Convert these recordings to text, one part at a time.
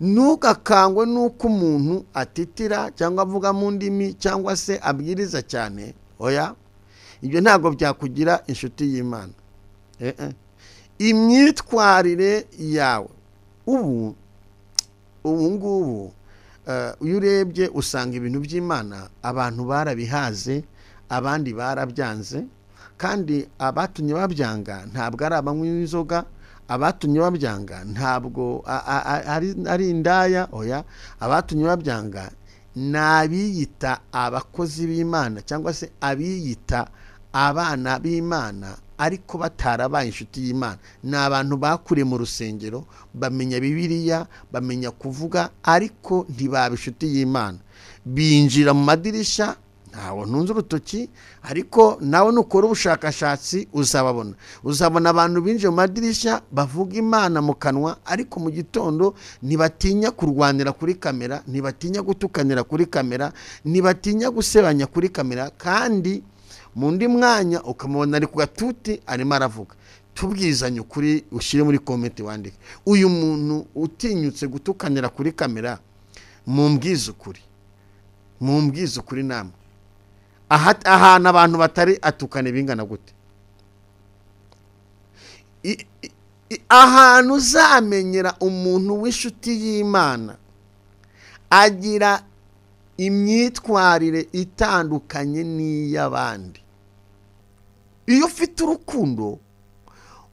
ntugakangwe nuko umuntu atitira cyangwa avuga mu ndimi cyangwa se abwiriza cyane. Oya, ibyo ntabwo byakugira inshuti y'Imana. Imyitwarire yawe ubu ngubu iyo urebye usanga ibintu by'Imana abantu barabihaze, abandi barabyanze, kandi abatumye babyanga ntabwo ari abanywi b'inzoga, abatumye babyanga ntabwo ari indaya. Oya, abatumye babyanga nabiyita abakozi b'Imana cyangwa se abiyita abana b'Imana ariko batarabaye inshuti y'Imana. Ni abantu bakuriye mu rusengero, bamenya Bibiliya, bamenya kuvuga, ariko ntibaba inshuti y'Imana. Binjira mu madirisha, ntawo ntunze urutoki, ariko nawe nukora ubushakashatsi uzabona abantu binjira mu madirisha bavuga Imana mu kanwa, ariko mu gitondo ntibatinya kurwanira kuri kamera, ntibatinya gutukanira kuri kamera, ntibatinya gusebanya kuri kamera, kandi mu ndi mwanya ukamubona ari ku gatuti arimo aravuga. Tubwizanye ukuri, ushyire muri comment wandike, uyu muntu utinyutse gutukanira kuri kamera, mumbwize ukuri namwe. Ahantu abantu batari atukane bingana gute? Ahantu uzamenyera umuntu w'inshuti y'Imana agira imyitwarire itandukanye n'iy'abandi. Iyo ufite urukundo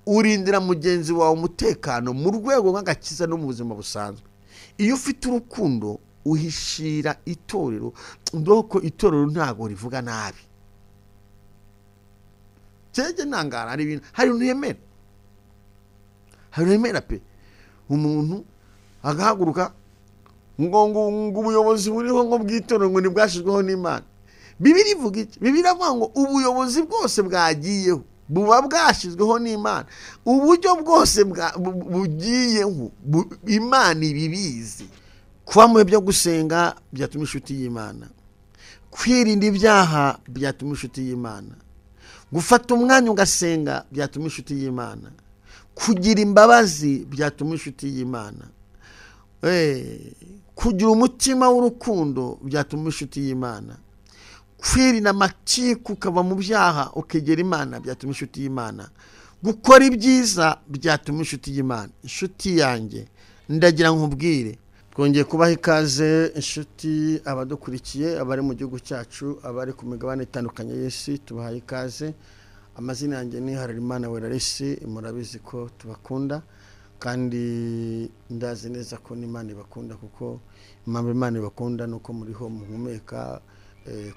urindira mugenzi wawe umutekano mu rwego nk'agakiza no mu buzima busanzwe. Iyo ufite urukundo uhishira itorero, ndoko itorero ntago rivuga nabi. Cyeje nangara ari ibintu hari unemera pe umuntu agahaguruka ngo ubuyobozi buriho ngo bw'itorero ngo nibwashizweho n'Imana. Bibiri ivuga iki? Bibiri avuga ngo ubuyobozi bwose bwagiyeho buba bwashizweho n'Imana. Uburyo bwose bugiyeho Imana ibibizi. Kuba mu byo gusenga byatuma inshuti y'Imana, kwirinda ibyaha byatuma inshuti y'Imana, gufata umwanya ugasenga byatuma inshuti y'Imana, kugira imbabazi byatuma inshuti y'Imana, kugira umutima w'urukundo byatuma inshuti y'Imana, kwirinda amakiku ukava mu byaha ukegera Imana byatuma inshuti y'Imana, gukora ibyiza byatuma inshuti y'Imana. Inshuti yanjye ndagira nkubwire, twongeye kubaha ikaze inshuti abadukurikiye, abari mu gihugu cyacu, abari ku migabane itandukanye y'isi, tubahaye ikaze. Amazina yanjye ni Harerimana Weraresi, murabizi ko tubakunda kandi ndazi neza ko n'Imana ibakunda, kuko impamvu Imana ibakunda nuko muriho muhumeka,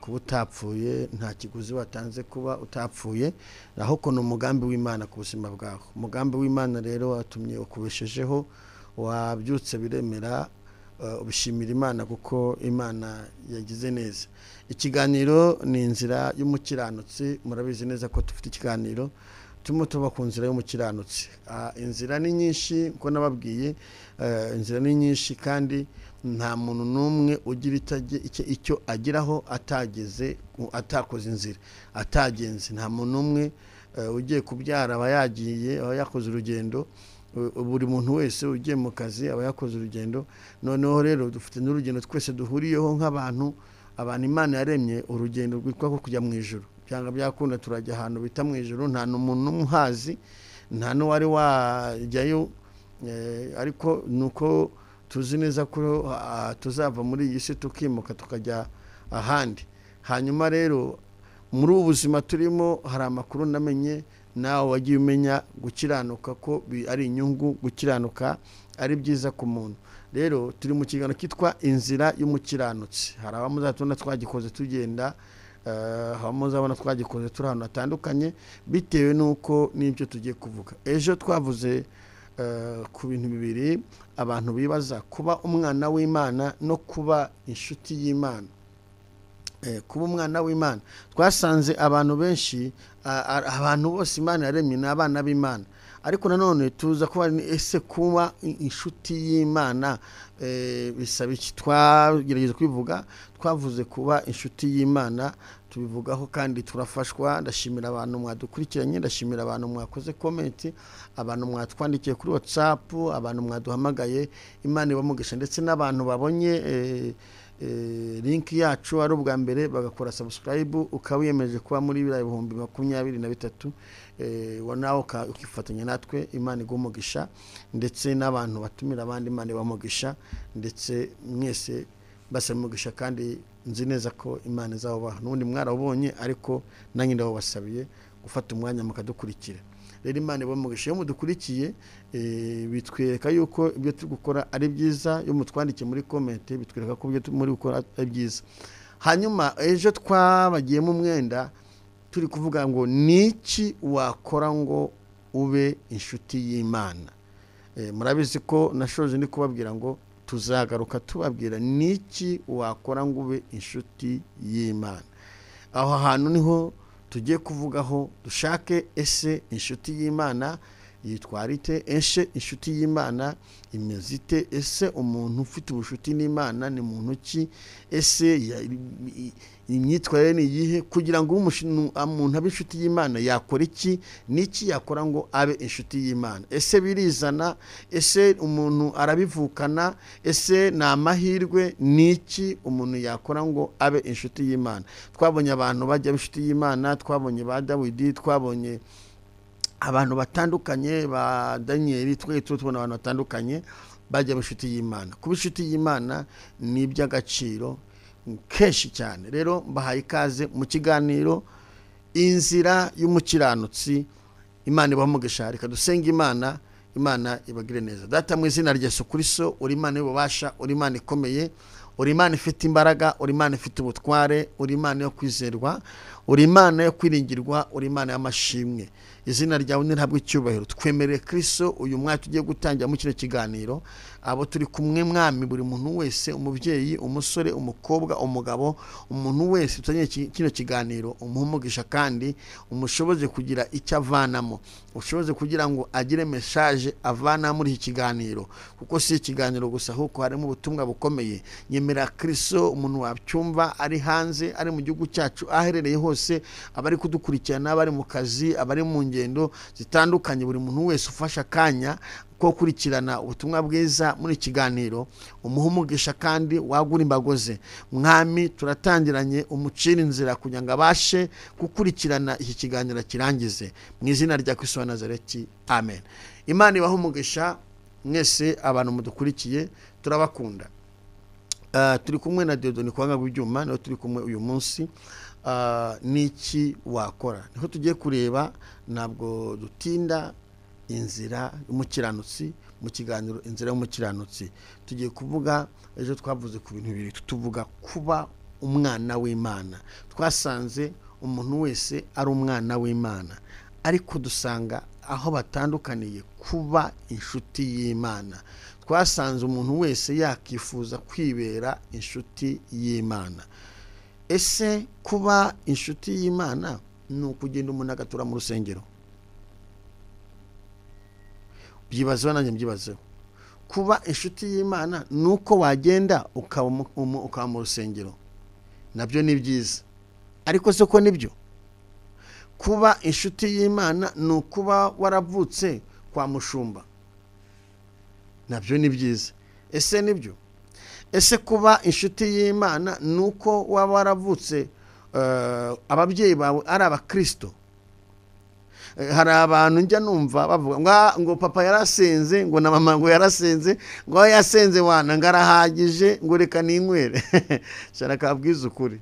kuba utapfuye nta kiguzi watanze kuba utapfuye, ahubwo ni umugambi w'Imana ku buzima bwawe. Umugambi w'Imana rero watumye ukubeshejeho, wabyutse biremera, ubishimira Imana kuko Imana yagize neza. Ikiganiro ni inzira y'umukiranutsi, murabizi neza ko dufite ikiganiro tuba ku nzira y'umukiranutsi. Inzira ni nyinshi ko nababwiye, inzira ni nyinshi kandi nta muntu n'umwe ugira icyo agiraho atakoze inzira, atagenze. Nta muntu n'umwe ugiye kubyara aba yagiye, aba yakoze urugendo. Buri muntu wese ugiye mu kazi aba yakoze urugendo. Noneho rero dufite n'urugendo twese duhuriyeho nk'abantu Imana yaremye, urugendo rwitwa ko kujya mu ijuru. Byanga byakunda turajya ahantu bita mu ijuru, nta n'umuntu n'umuhazi, nta n'uwari wajyayo, ariko nuko tuzi neza ko tuzava muri iyi si tukimuka tukajya ahandi. Hanyuma rero muri ubu buzima turimo hari amakuru namenye, nawe wagiye umenya gukiranuka ko ari inyungu, gukiranuka ari byiza ku muntu. Rero turi mu kiganiro kitwa inzira y'umukiranutsi. Hari abamuzatubona twagikoze tugenda, abamuzabona twagikoze turi ahantu hatandukanye bitewe nuko n'ibyo tugiye kuvuga. Ejo twavuze ku bintu bibiri abantu bibaza: kuba umwana w'Imana no kuba inshuti y'Imana. Kuba umwana w'Imana, twasanze abantu benshi, abantu bose Imana yaremye ni abana b'Imana. ariko nanone tuza kuba ese kuba inshuti y'Imana bisaba iki? Twagerageza kwivuga, twavuze kuba inshuti y'Imana tubivugaho kandi turafashwa. Ndashimira abantu mwadukurikiranye, ndashimira abantu mwakoze comment, abantu mwatwandikiye kuri WhatsApp, abantu mwaduhamagaye. Imana ibamugisha, ndetse n'abantu babonye link yacu ari ubwa mbere bagakora subscribe, ukawiyemeje kuba muri 2023 nawe ukifatanya natwe. Imana igumugisha, ndetse n'abantu batumira abandi Imana ibamugisha, ndetse mwese basamugisha, kandi nzi neza ko Imana izaba n'undi mwarabonye, ariko nanjye ndabasabiye gufata umwanya mukadukurikira. Rero Imana ibamugisha, iyo mudukurikiye bitwereka yuko ibyo turi gukora ari byiza. Iyo mutwandikiye muri comment bitwereka ko ibyo turi muri gukora ari byiza. Hanyuma ejo twabagiyemo umwenda turi kuvuga ngo niki wakora ngo ube inshuti y'Imana. Murabizi ko nashoje ndi kubabwira ngo tuzagaruka tubabwira niki wakora ngo ube inshuti y'Imana. Aho hantu niho tugiye kuvugaho, dushake ese inshuti y'Imana yitwarite, ese inshuti y'Imana imezite, ese umuntu ufite ubushuti n'Imana ni muntu ki, ese imyitwarire ni yihe, kugira ngo umuntu abe inshuti y'Imana yakora iki, niki yakora ngo abe inshuti y'Imana. Ese birizana, ese umuntu arabivukana, ese ni amahirwe, niki umuntu yakora ngo abe inshuti y'Imana. Twabonye abantu bajya inshuti y'Imana, twabonye ba Dawidi, twabonye abantu batandukanye, ba Daniel, tubona abantu batandukanye bajya inshuti y'Imana. Kuba inshuti y'Imana ni iby'agaciro kenshi cyane. Rero mbahaye ikaze mu kiganiro inzira y'umukiranutsi. Imana ibamugisha, reka dusenga Imana. Imana ibagire neza. Data, mu izina rya Yesu Kristo, uri Imana y'ububasha, uri Imana ikomeye, uri Imana ifite imbaraga, uri Imana ifite ubutware, uri Imana yo kwizerwa, uri Imana yo kwiringirwa, uri Imana y'amashimwe. Izina ryawe ntabwo icyubahiro. Twemereye Kristo uyu mwaka tugiye gutangira mu kino kiganiro, abo turi kumwe Mwami, buri muntu wese, umubyeyi, umusore, umukobwa, umugabo, umuntu wese utanye kino kiganiro umuhumugisha, kandi umushoboze kugira icyo avanamo, ushoboze kugira ngo agire message avana muri iki kiganiro, kuko si ikiganiro gusa, huko harimo ubutumwa bukomeye. Nyemera Kristo umuntu wacyumva ari hanze, ari mu gihugu cyacu, aherereye hose, abari kudukurikirana, abari mu kazi, abari mu ngendo zitandukanye, buri muntu wese ufasha akanya ko kurikirana ubutumwa bwiza muri kiganiro umuhumugisha, kandi wagura imbagoze. Mwami, turatangiranye umucira inzira kugira ngo abashe gukurikirana iki kiganiro kirangize, mu izina rya Kristo wa Nazareti, amen. Imana ibahumugisha mwese abantu mudukurikiye, turabakunda. Turi kumwe na Dieudonné Kwanga Gubyuma, no turi kumwe uyu munsi. Niki wakora, niho tugiye kureba, ntabwo dutinda. Inzira y'umukiranutsi, mu kiganiro inzira y'umukiranutsi tugiye kuvuga. Ejo twavuze ku bintu bibiri, tuvuga kuba umwana w'Imana. Twasanze umuntu wese ari umwana w'Imana, ariko dusanga aho batandukaniye kuba inshuti y'Imana. Twasanze umuntu wese yakifuza kwibera inshuti y'Imana. Ese kuba inshuti y'Imana ni ukugenda umuntu agatura mu rusengero? Byibazeho, nanjye mbyibazeho. Kuba inshuti y'Imana ni uko wagenda ukaba mu rusengero? Nabyo ni byiza, ariko se ko nibyo? Kuba inshuti y'Imana ni ukuba waravutse kwa mushumba? Nabyo ni byiza. Ese nibyo? Ese kuba inshuti y'Imana ni uko waba waravutse ababyeyi bawe ari abakristo? Hari abantu njya numva bavuga ngo papa yarasenze, ngo na mama ngo yarasenze, ngo yasenze wana ngarahagije, ngo reka ninywere. Shara kabwiza ukuri,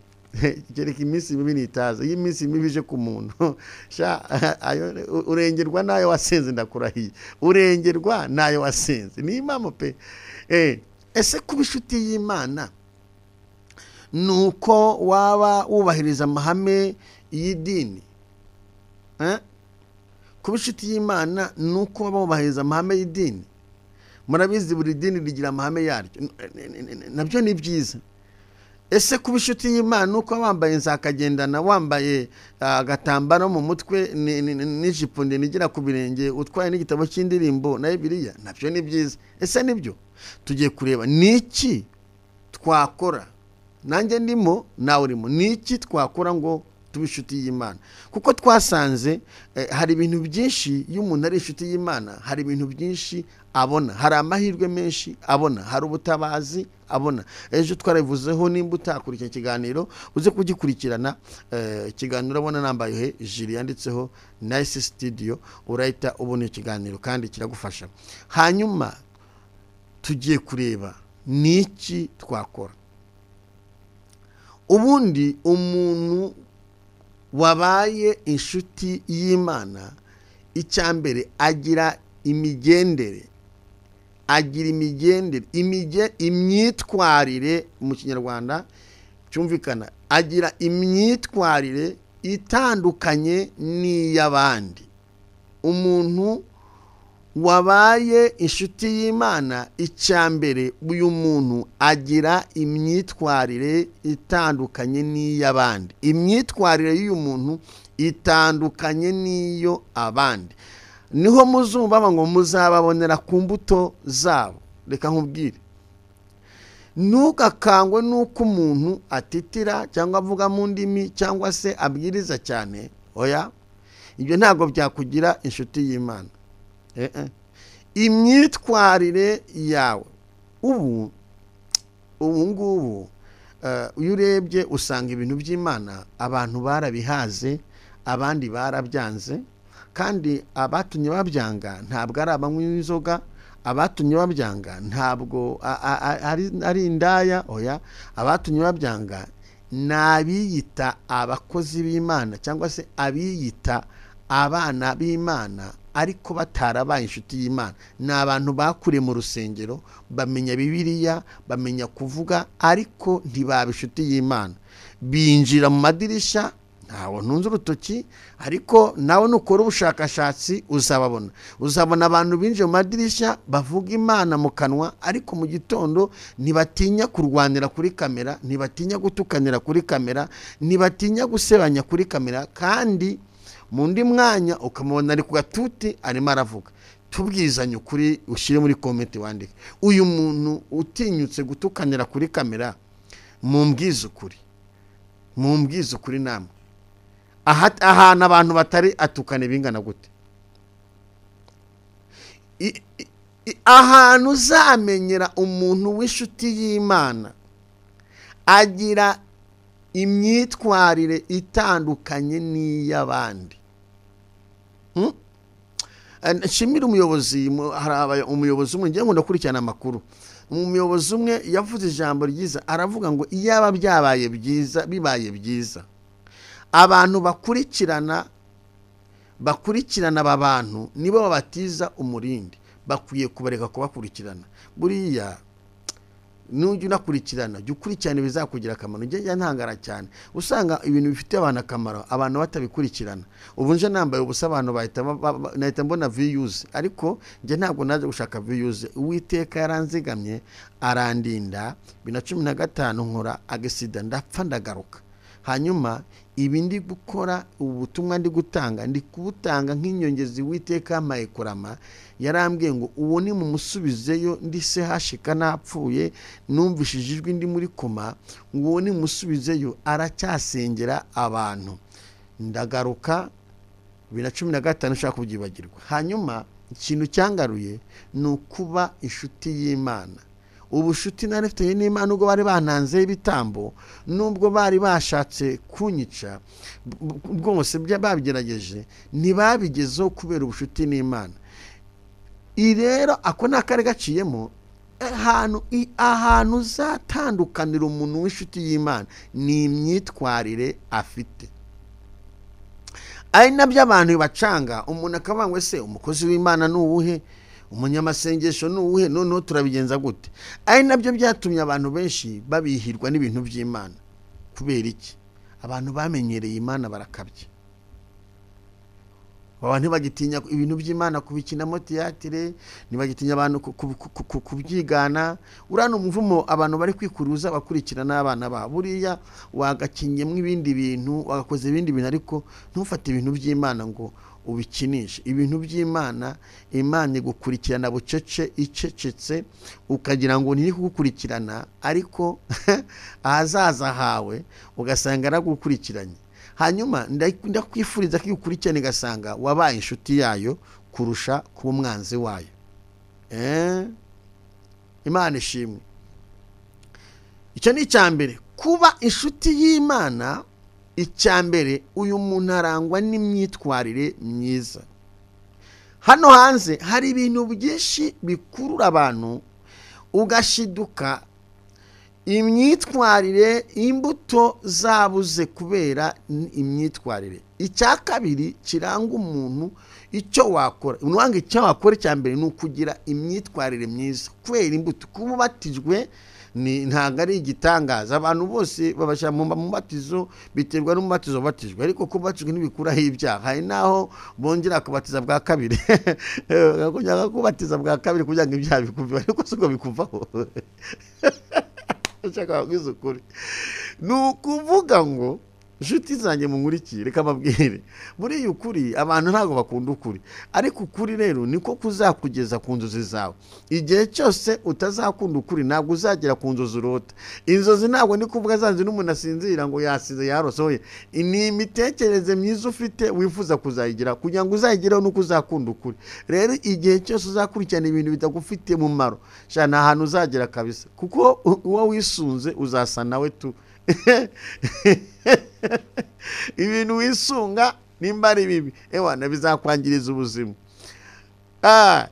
kereka iminsi mibi nitaza. Iyi minsi mibi ije ku muntu, urengerwa nayo wasenze. Ndakurahiye, urengerwa nayo wasenze. Ni impamo pe. Ese kuba inshuti y'Imana nuko waba wubahiriza amahame y'idini? Kuba inshuti y'Imana nuko waba wubahiriza amahame y'idini? Murabizi buri dini rigira amahame yaryo, nabyo ni byiza. ese kuba inshuti y'Imana uko wambaye nzakagendana wambaye agatambaro mu mutwe n'ijipo ndende igera ku birenge utwaye n'igitabo cy'indirimbo na Bibiliya nabyo ni byiza. Ese nibyo tugiye kureba niki twakora, nanjye ndimo nawe urimo, niki twakora ngo tube inshuti y'Imana? Kuko twasanze hari ibintu byinshi iyo umuntu ari inshuti y'Imana, hari ibintu byinshi abona, hari amahirwe menshi abona, hari ubutabazi abona. Ejo twarabivuzeho, nimba utakurikira ikiganiro uze kugikurikirana. Ikiganiro abona nambaye jiri yanditseho Nice Studio, urahita ubona ikiganiro kandi kiragufasha. Hanyuma tugiye kureba niki twakora. Ubundi umuntu wabaye inshuti y'Imana icyambere agira imigendere, imyitwarire mu Kinyarwanda cyumvikana, agira imyitwarire itandukanye n'iy'abandi. Umuntu wabaye inshuti y'Imana icyambere, uyu muntu agira imyitwarire itandukanye n'iy'abandi. Imyitwarire y'uyu muntu itandukanye n'iyo abandi. Niho muzumva ngo muzababonera ku mbuto zabo. Reka nkubwire, ntukakangwe nuko umuntu atitira cyangwa avuga mu ndimi cyangwa se abwiriza cyane. Oya, ibyo ntabwo byakugira inshuti y'Imana. Imyitwarire yawe ubu ngubu iyo urebye usanga ibintu by'Imana abantu barabihaze, abandi barabyanze. Kandi abatumye babyanga ntabwo ari abanywi b'inzoga, abatumye babyanga ntabwo ari indaya. Oya, abatumye babyanga n'abiyita abakozi b'Imana cyangwa se abiyita abana b'Imana ariko batarabaye inshuti y'Imana. Ni abantu bakuriye mu rusengero, bamenya Bibiliya, bamenya kuvuga, ariko ntibaba inshuti y'Imana. Binjira mu madirishya, ntawe ntunze urutoki, ariko nawe nukora ubushakashatsi uzabona abantu binjiye mu madirishya bavuga Imana mu kanwa, ariko mu gitondo ntibatinya kurwanira kuri kamera, ntibatinya gutukanira kuri kamera, ntibatinya gusebanya kuri kamera, kandi mu ndi mwanya ukamubona ari ku gatuti arimo aravuga. Tubwizanye ukuri, ushyire muri comment wandike, uyu muntu utinyutse gutukanira kuri kamera, mumbwize ukuri namwe. Ahantu abantu batari atukane bingana gute? Ahantu uzamenyera umuntu w'inshuti y'Imana agira imyitwarire itandukanye n'iy'abandi. Nshimira umuyobozi, umuyobozi umwe ngiye nkunda kurikirana amakuru. Umuyobozi umwe yavuze ijambo ryiza, aravuga ngo iyaba bibaye byiza abantu bakurikirana aba bantu nibo babatiza umurindi, bakwiye kubareka kubakurikirana. Buriya nujya unakurikirana, jya ukurikirana bizakugira akamaro. Njye ntangara cyane usanga ibintu bifite abantu akamaro abantu batabikurikirana. Ubu nje nambaye ubusa abantu nahita mbona views, ariko njye ntabwo naje gushaka views. Uwiteka yaranzigamye arandinda 2015 nkora agasida ndapfa ndagaruka. Hanyuma ibi ndi gukora, ubutumwa ndi gutanga, ndi kubutanga nk'inyongezi Uwiteka yampaye kurama. Yarambwiye ngo uwo ni mumusubizeyo, ndi se hashika napfuye, numvishije ijwi ndi muri koma, ngo uwo ni mumusubizeyo, aracyasengera abantu. Ndagaruka 2015 nshaka kubyibagirwa. Hanyuma ikintu cyangaruye ni ukuba inshuti y'Imana. Ubushuti narifite n'Imana ubwo bari bananze ibitambo, nubwo bari bashatse kunyica rwose, babigerageje ntibabigezeho kubera ubushuti n'Imana. Rero ako nakari gaciyemo ahantu uzatandukanira umuntu w'inshuti y'Imana ni imyitwarire afite. Ari nabyo abantu bacanga, umuntu akavuga ngo ese umukozi w'Imana ni uwuhe, umunyamasengesho ni uwuhe, noneho turabigenza gute? Ari nabyo byatumye abantu benshi babihirwa n'ibintu by'Imana. Kubera iki? Abantu bamenyereye Imana barakabye. abantu ntibagitinya ibintu by'Imana kubikinamo tiyatire, ntibagitinya abantu kubyigana. Urano umuvumo abantu bari kwikuruza bakurikirana abana ba buriya wagakinyemo ibindi bintu, wagakoze ibindi bintu, ariko ntufate ibintu by'Imana ngo ubikinishe. Ibintu by'Imana, Imana igukurikirana bucece icecetse, ukagira ngo ntiri kugukurikirana, ariko ahazaza hawe ugasanga aragukurikiranye. Hanyuma ndakwifuriza ko ukurikirana gasanga wabaye inshuti yayo kurusha kuba umwanzi wayo. Imana ishimwe. Icyo ni icyambere, kuba inshuti y'Imana. Icyambere, uyu muntu arangwa n'imyitwarire myiza. Hano hanze hari ibintu byinshi bikurura abantu ugashiduka imyitwarire, imbuto zabuze kubera imyitwarire. Icya kabiri kiranga umuntu icyo wakora. Unwanga icyo wakora cyambere ni ukugira imyitwarire myiza. Kwera imbuto, kuba ubatijwe ni ntago ari igitangaza. Abantu bose babasha mu mubatizo biterwa n'umubatizo batijwe, ariko kubatijwe ntibikuraho ibyaha. Hari naho bongera kubatiza bwa kabiri kugira kubatiza bwa kabiri kugira ngo ibyaha bikuve, ariko siko bikuvaho. Ushaka kwizukuri nukuvuga ngo inshuti zanjye munkurikire, reka babwire muri ukuri abantu ntago bakunda ukuri, ariko ukuri rero niko kuzakugeza ku nzozi zawe. Igihe cyose utazakunda ukuri ntabwo uzagera ku nzozi urota. Inzozi ntabwo ni kuvuga zanze n'umuntu asinzira ngo yasize yarosoye. Ni imitekerereze myiza ufite wifuza kuzayigira, kugira ngo uzayigereho nuko uzakunda ukuri. Rero igihe cyose uzakurikirana ibintu bitagufitiye umumaro, shana ahantu uzagera kabisa, kuko uwo wisunze uzasa nawe tu. Ibintu wisunga nimba ari bibi ewana bizakwangiriza ubuzima.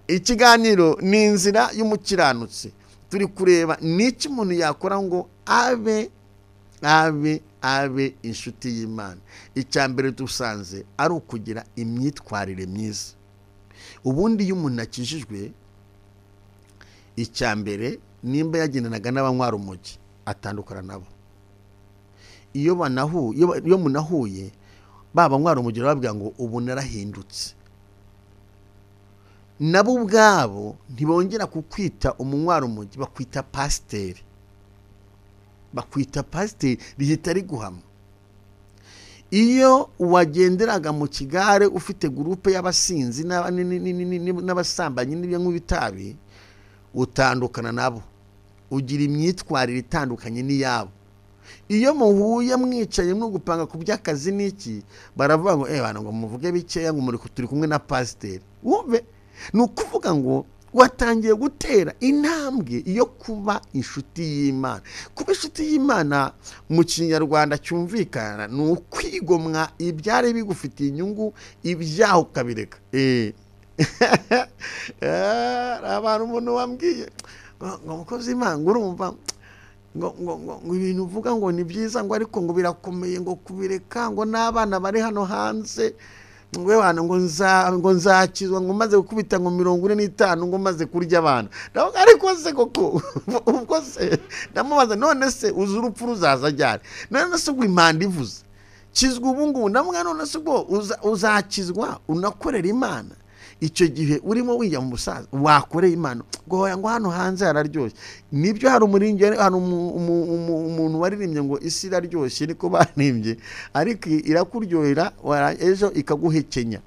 Ikiganiro ni inzira y'umukiranutsi. Turi kureba n'iki umuntu yakora ngo abe inshuti y'Imana. Icyambere dusanze ari ukugira imyitwarire myiza. Ubundi iyo umuntu akijijwe, icyambere nimba yagendanaga n'abanywa urumogi atandukana nabo. Iyo munahuye baba mwara umugero babwira ngo ubu narahindutse, nabo ubwabo ntibongera kukwita umunywara umugi, bakwita pasiteri. Rihita riguhama. Iyo wagenderaga mu kigare ufite gurupe y'abasinzi n'abasambanyi n'ibitabi, utandukana nabo, ugira imyitwarire itandukanye n'iyabo. Iyo muhuye mwicaye no gupanga ku by'akazi n'iki, baravuga ngo bana ngo muvuge bikeya ngo muri turi kumwe na pasiteri. Wumve ni ukuvuga ngo watangiye gutera intambwe iyo kuba inshuti y'Imana. Kuba inshuti y'Imana mu Kinyarwanda cyumvikana ni ukwigomwa ibyari bigufitiye inyungu, ibyaho ukabireka. Abantu umuntu wambwiye ngo mukozi Imana urumva ngo ibintu uvuga ngo ni byiza ngo ariko ngo birakomeye ngo kubireka, ngo n'abana bari hano hanze ngo bana ngo nzakizwa ngo maze gukubita ngo 45 ngo maze kurya abana. Ndavuga ariko se koko ubwo se ndamubaza none se uzi urupfu ruzaza ryari? None se ubwo Imana ivuze kizwa ubu ngubu, ndavuga none se ubwo uzakizwa unakorera Imana. Icyo gihe urimo wijya mu busaza wakoreye Imana ngo hano hanze hararyoshye. Nibyo hari umuringe, hari umuntu waririmbye ngo isi iraryoshye niko banimbye, ariko irakuryohera ejo ikaguhekenya.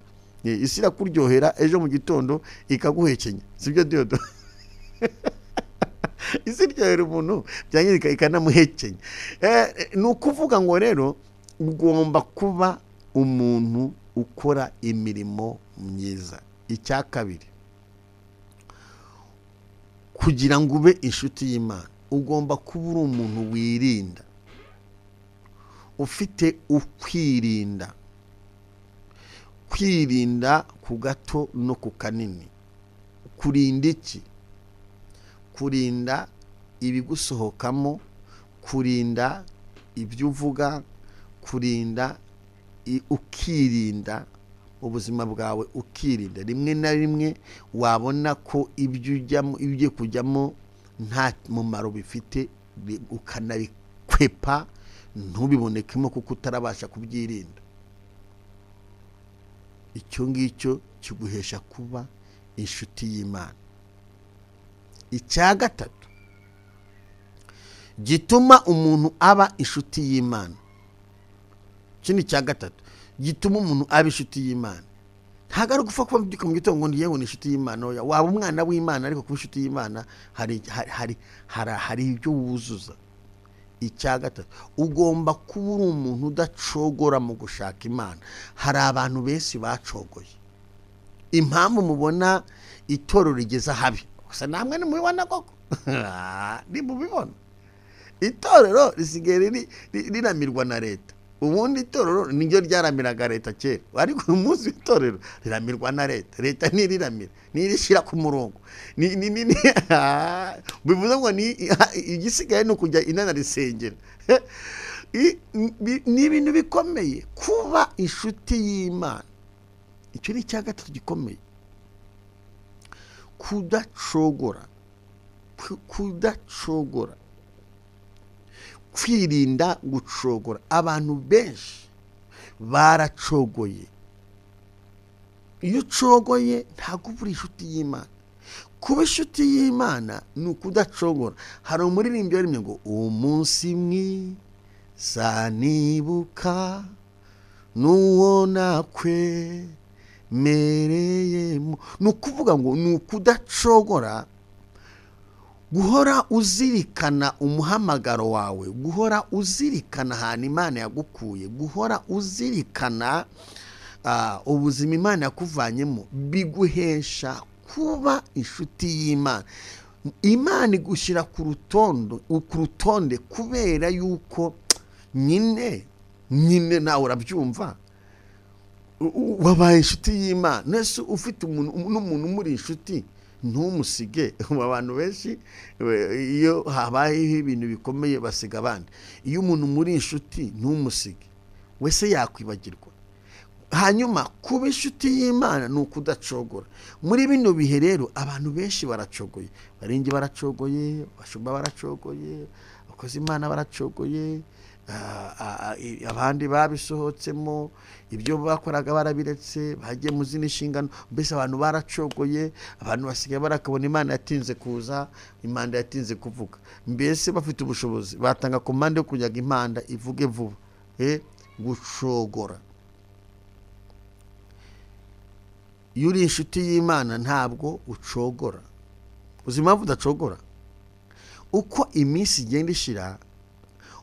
Isi irakuryohera ejo mu gitondo ikaguhekenya, sibyo Diodo? Isi iryohera umuntu byanyirika ikanamuhekenya. Ni ukuvuga ngo rero ugomba kuba umuntu ukora imirimo myiza. Icya kabiri, kugira ngo ube inshuti y'Imana ugomba kuba uri umuntu wirinda, ufite ukwirinda. Kwirinda ku gato no ku kanini. Kurinda iki? Kurinda ibigusohokamo, kurinda ibyo uvuga, kurinda ukirinda ubuzima bwawe, ukirinda. Rimwe na rimwe wabona ko ibyo kujyamo nta mumaro bifite, ukanabikwepa ntubibonekemo kuko utarabasha kubyirinda. icyo ngicyo kiguhesha kuba inshuti y'Imana. Icya gatatu gituma umuntu aba inshuti y'Imana, ikindi cya gatatu gituma umuntu aba inshuti y'Imana, ntabwo ari gupfa kuba mbyuka mu gitondo ngo ndiyeho ni inshuti y'Imana. Waba umwana w'Imana ariko kuba inshuti y'Imana hari ibyo wuzuza. Icya gatatu, ugomba kuba uri umuntu udacogora mu gushaka Imana. Hari abantu benshi bacogoye, impamvu mubona itorero rigeze habi, gusa namwe nimubibona koko nimubibona itorero risigaye riramirwa na leta. Ubundi itorero niryo ryaramiraga leta kera, ariko uyu munsi itorero riramirwa na leta. Leta niriramira, nirishira ku murongo, bivuze ngo igisigaye no kujya inana risengera. Ni ibintu bikomeye kuba inshuti y'Imana. Icyo ni cya gatatu gikomeye, kudacogora, kwirinda gucogora. Abantu benshi baracogoye. Iyo ucogoye ntabwo uba uri inshuti y'Imana. Kuba inshuti y'Imana ni ukudacogora. Hari umuririmbyi warimye ngo umunsi mwiza nibuka n'uwo nakwemereyemo. Ni ukuvuga ngo ni ukudacogora, guhora uzirikana umuhamagaro wawe, guhora uzirikana ahantu Imana yagukuye, guhora uzirikana ubuzima Imana yakuvanyemo, biguhesha kuba inshuti y'Imana. Imana igushyira ku rutonde kubera yuko nyine nawe urabyumva wabaye inshuti y'Imana. Nese ufite n'umuntu muri inshuti ntumusige. Abantu benshi iyo habayeho ibintu bikomeye basiga abandi. Iyo umuntu muri inshuti ntumusige, wese yakwibagirwa. Hanyuma kuba inshuti y'Imana ni ukudacogora. Muri bino bihe rero abantu benshi baracogoye. Baringi baracogoye, bashumba baracogoye, abakozi Imana baracogoye, abandi babisohotsemo, ibyo bakoraga barabiretse, bagiye mu zindi nshingano. Mbese abantu baracogoye, abantu basigaye barakabona Imana yatinze kuza, Imana yatinze kuvuga. Mbese bafite ubushobozi batanga komande yo kujyaga impanda ivuge vuba. Gucogora. Iyo uri inshuti y'Imana ntabwo ucogora. Uzi impamvu udacogora? Uko iminsi igenda ishira,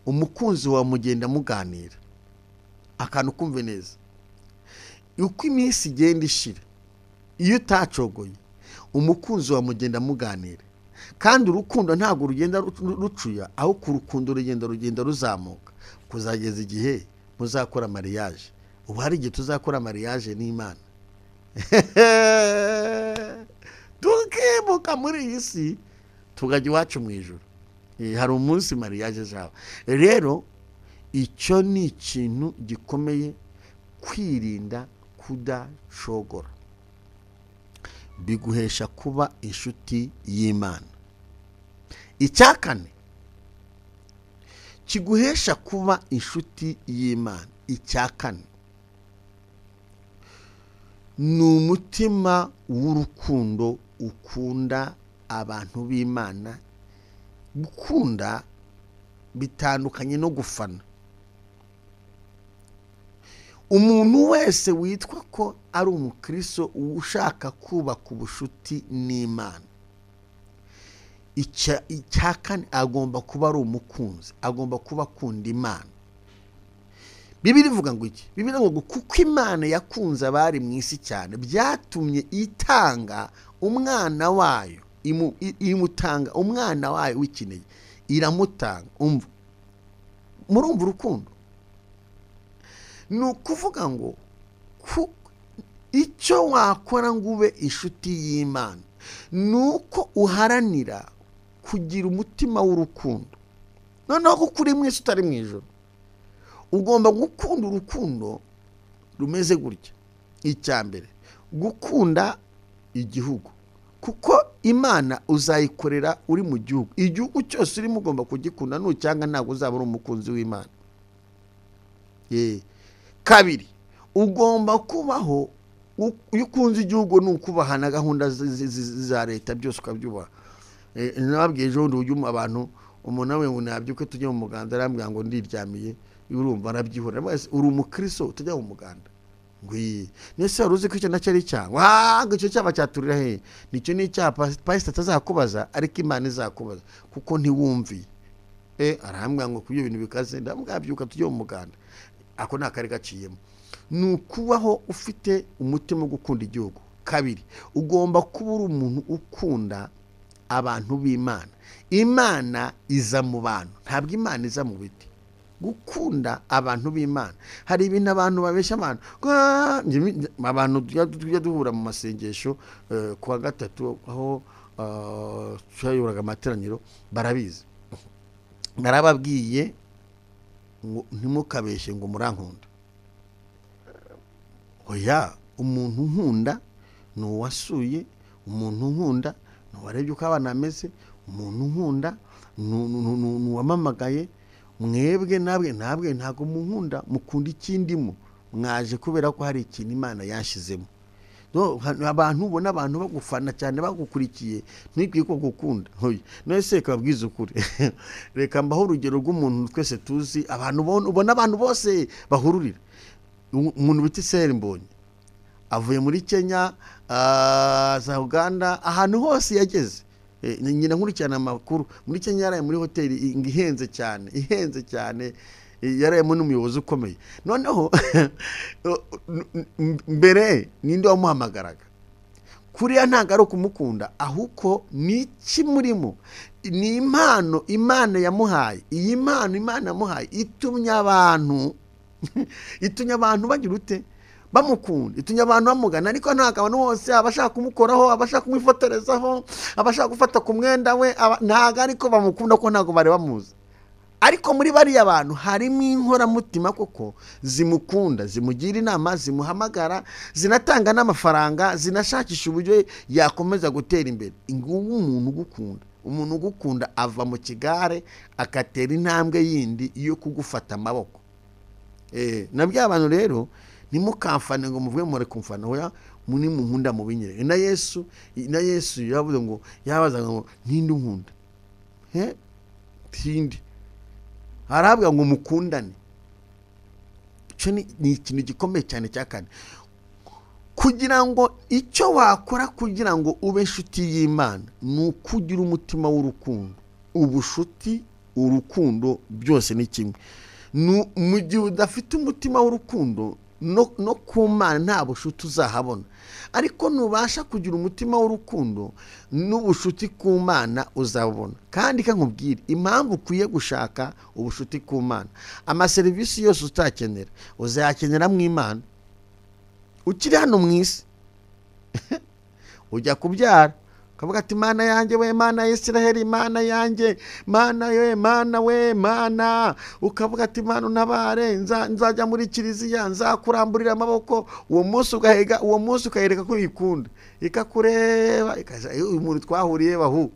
umukunzi wawe mugenda muganira, akantu kumve neza. Uko iminsi igenda ishira, iyo utacogoye, umukunzi wawe mugenda muganira, kandi urukundo ntabwo rugenda rucuya, aho ku rukundo rugenda ruzamuka kuzageza igihe muzakora mariage. Ubu hari igihe tuzakora mariage n'Imana. Tukimuka muri iyi si tugajya iwacu mu ijuru. Hari umunsi mariage zabo. Rero icyo ni ikintu gikomeye, kwirinda kudacogora. Biguhesha kuba inshuti y'Imana. Icya kane kiguhesha kuba inshuti y'Imana, icya kane ni umutima w'urukundo. Ukunda abantu b'Imana. Gukunda bitandukanye no gufana. Umuntu wese witwa ko ari umukristo ushaka kubaka ubushuti n'Imana, icya kane agomba kuba ari umukunzi, agomba kuba akunda Imana. Bibiliya ivuga ngo iki? Bibiliya ngo kuko Imana yakunze abari mu isi cyane, byatumye itanga umwana wayo, imutanga umwana wayo w'ikinege, iramutanga. Murumva urukundo? Ni ukuvuga ngo icyo wakora ngo ube inshuti y'Imana ni uko uharanira kugira umutima w'urukundo. Noneho kuko uri mu isi utari mu ijuru, ugomba gukunda urukundo rumeze gutya. Icya mbere, gukunda igihugu, kuko Imana uzayikorera uri mu gihugu. Igihugu cyose urimo ugomba kugikunda, nucyanga ntabwo uzaba uri umukunzi w'Imana. Kabiri, ugomba kubaho iyo ukunze igihugu ni ukubahana gahunda za leta byose ukabyubaha. Nababwiye ejo bundi abantu umuntu nawe ngo nabyuke tujye mu muganda arambwira ngo ndiryamiye, urumva arabyihora. Uri umukristo tujya mu muganda ngo nese wari uzi ko icyo nacyo ari icyaha? Ngo icyo cyaba cyaturira he? Nicyo ni icyaha pastor atazakubaza ariko Imana izakubaza kuko ntiwumviye. Arambwira ngo kubyo bintu bikaze, ndamwabyuka tujye mu muganda. Ako nakari gaciyemo. Nukubaho ufite umutima wo gukunda igihugu. Kabiri, ugomba kuba uri umuntu ukunda abantu b'Imana. Imana iza mu bantu, ntabwo Imana iza mu biti. Gukunda abantu b'Imana. Hari ibintu abantu babesha abantu tujya duhura mu masengesho kuwa gatatu aho twayoboraga amateraniro barabizi. Narababwiye ngo ntimukabeshe ngo murankunda. Oya, umuntu nkunda ni uwasuye, umuntu nkunda ni uwarebye uko abana ameze, umuntu nkunda ni uwamamagaye. Mwebwe ntabwe ntago munkunda, mukunda ikindimo, mwaje kubera ko hari ikintu Imana yashizemo. Abantu ubona abantu bagufana cyane bagukurikiye ntikwiye ko gukunda. None se kababwiza ukuri reka mbaho urugero rw'umuntu twese tuzi, abantu ubona abantu bose bahururira. Umuntu bita Israel Mbonyi avuye muri Kenya, za Uganda, ahantu hose yageze. Nyina nkurikirana amakuru muri Kenya yaraye muri hoteli ihenze cyane, yarayemo n'umuyobozi ukomeye. Noneho mbere ninde wamuhamagaraga? Kuriya ntago ari ukumukunda, ahubwo niki murimo, ni impano Imana yamuhaye. Iyi impano Imana yamuhaye itumye abantu bagira ute? Bamukunda. Itumye abantu bamugana. Ariko ntago abantu bose abashaka kumukoraho, abashaka kumwifotorezaho, abashaka gufata ku mwenda we, ntago ariko bamukunda ko ntago bari bamuzi. Ariko muri bariya abantu harimo inkoramutima koko zimukunda, zimugira inama, zimuhamagara, zinatanga n'amafaranga, zinashakisha uburyo yakomeza gutera imbere. Nguwo umuntu ugukunda. Umuntu ugukunda ava mu kigare akatera intambwe yindi iyo kugufata amaboko. Nabyo abantu rero nimukamfane ngo muvuye muri kumfana, hoya muni munkunda mu binyere. Na Yesu yavuze ngo yabazaga ngo ntinde unkunda. Tindi harabwa ngo mukundane. Cyo ni ikintu gikomeye cyane cyakane. Kugira ngo icyo wakora kugira ngo ube inshuti y'Imana ni ukugira umutima w'urukundo. Ubushuti, urukundo byose ni kimwe. Mu gihe udafite umutima w'urukundo no ku Mana nta bushuti uzahabona. Ariko nubasha kugira umutima w'urukundo n'ubushuti ku Mana uzabona. Kandi nkubwire impamvu ukwiye gushaka ubushuti ku Mana. Amaserivisi yose utakenera uzayakenera mu Imana. Ukiri hano mu isi ujya kubyara kavuga ati Mana yanjye we, Mana ya Israheli, Mana yanjye, Mana we, Mana we, Mana. Ukavuga ati Mana untabare, nzajya muri kiliziya, nzakuramburira amaboko. Uwo munsi ukayereka ko uyikunda, ikakureba, uyu muntu twahuriye bahu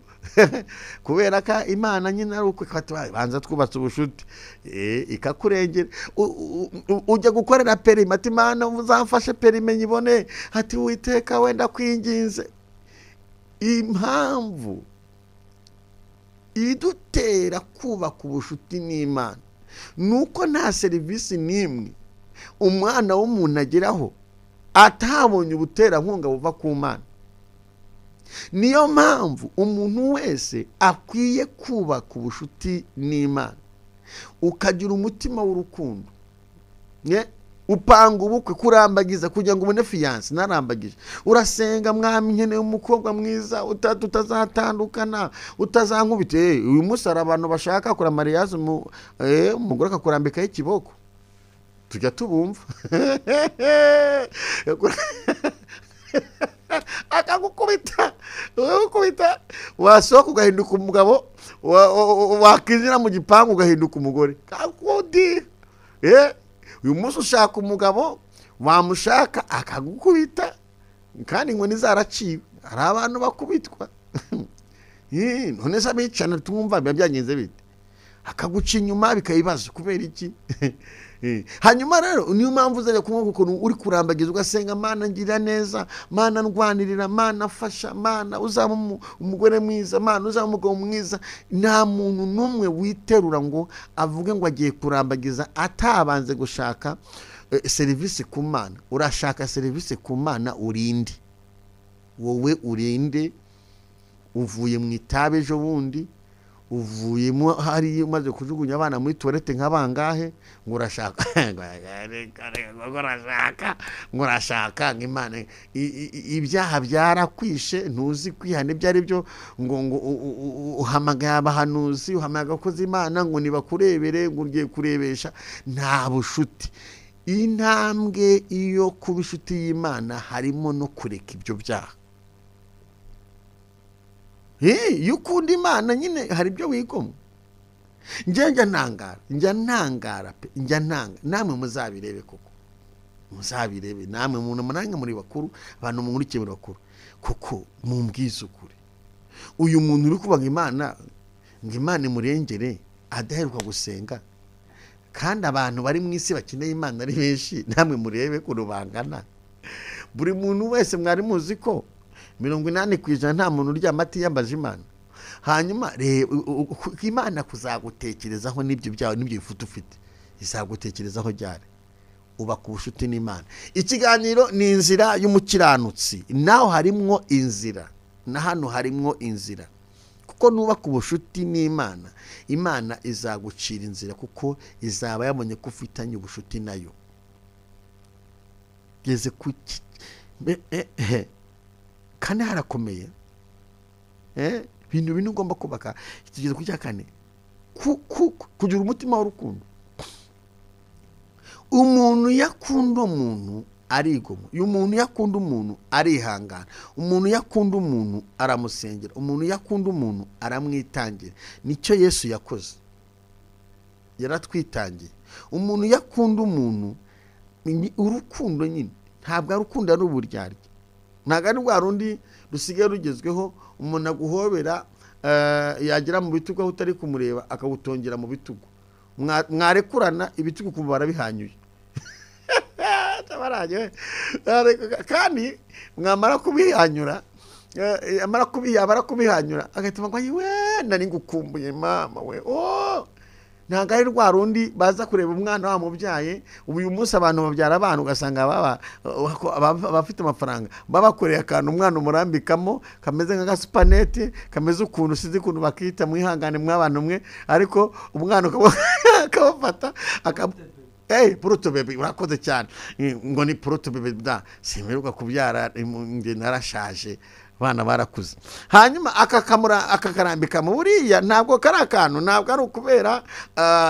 kubera ka Imana nyine ari uko banza twubatse ubushuti, ikakurengera. Ujya gukorera perime ati Mana uzamfashe perime nyibone, ati Uwiteka wenda kwinginze. Impamvu idutera kubaka ubushuti n'Imana nuko nta serivisi nimwe umwana w'umuntu ageraho atabonye ubuterankunga buva ku Mana. Niyo mpamvu umuntu wese akwiye kubaka ubushuti n'Imana, ukagira umutima w'urukundo. Upanga ubukwe kurambagiza kugira ngo ubone fiance, narambagije urasenga Mwami nkeneye umukobwa mwiza utazatandukana, utazankubite. Uyu munsi hari abantu bashaka kura mariage umugore akakurambikaho ikiboko, tujya tubumva akagukubita wasohoka ugahinduka umugabo, wakinjira mu gipangu ugahinduka umugore. Kakudi uyu munsi ushaka umugabo, wamushaka akagukubita, kandi inkoni zaraciwe. Hari abantu bakubitwa none se abicana tumva byagenze bite, akaguca inyuma bikayibaza kubera iki? hanyuma rero niyo mpamvu uzajya kumva ukuntu uri kurambagiza ugasenga, Mana ngira neza, Mana ndwanirira, Mana fasha, Mana uzaba umugore mwiza, Mana uzaba umugabo mwiza. Nta muntu n'umwe witerura ngo avuge ngo agiye kurambagiza atabanze gushaka serivisi ku Mana. Urashaka serivisi ku Mana urinde, wowe urinde. Uvuye mu itabe ejo bundi, uvuyemo hari umaze kujugunya abana muri toilette nk'abangahe, ngo urashaka ngurashaka ng'Imana. Ibyaha byarakwishe, ntuzi kwihana ibyo ari byo, ngo uhamagaye abahanuzi, uhamagaye abakozi Imana ngo nibakurebere, ngo ugiye kurebesha. Nta bushuti. Intambwe iyo kuba inshuti y'Imana harimo no kureka ibyo byaha. Iyo ukunda Imana nyine hari ibyo wigomwa. Njya ntangara pe, namwe muzabirebe koko, muzabirebe namwe munanga muri bakuru, abantu mumurikiye muri bakuru, kuko mumbwiza ukuri. Uyu muntu uri kubaga Imana ngo Imana imurengere adaheruka gusenga, kandi abantu bari mu isi bakeneye Imana ari benshi, namwe murebe ko rubangana. Buri muntu wese mwari muzi ko 80% nta muntu uryama atiyambaje Imana. Hanyuma Imana kuzagutekerezaho n'ibyo byawe n'ibyo bifuta ufite, izagutekerezaho ryari uba ku bushuti n'Imana. Ikiganiro ni inzira y'umukiranutsi, naho harimwo inzira, na hano harimwo inzira, kuko nuba ku bushuti n'Imana, Imana izagucira inzira, kuko izaba yabonye ko ufitanye ubushuti nayo. Geze ku kane harakomeye, bintu ugomba kubaka. Tugeze ku cyakane, kugira umutima w'urukundo. Umuntu yakunda umuntu arigomwa, umuntu yakunda umuntu arihangana, umuntu yakunda umuntu aramusengera, umuntu yakunda umuntu aramwitangira. Nicyo Yesu yakoze, yaratwitangiye. Umuntu yakunda umuntu, urukundo nyine ntabwo arukunda ari uburyarya, ntabwo ari rwa rundi rusigaye rugezweho, umuntu aguhobera yagira mu bitugu aho utari kumureba akawutongera mu bitugu, mwarekurana ibitugu kumva barabihanyuye. Kandi mwamara kubihanyura, amara kubihanyura agahita ngo we nari ngukumbuye mama we. Ntabwo ari rwa rundi baza kureba umwana wamubyaye. Uyu munsi abantu babyara abantu ugasanga bafite amafaranga, babakoreye akantu umwana umurambikamo kameze nka supanete, kameze ukuntu sizi ukuntu bakita, mwihangane mw'abantu mwe, ariko umwana akabafata puruto bebe. Urakoze cyane, ngo ni puruto bebe da, simeruka kubyara, nge narashaje, bana barakuze. Hanyuma akakarambika mu buriya, ntabwo kari akantu, ntabwo ari ukubera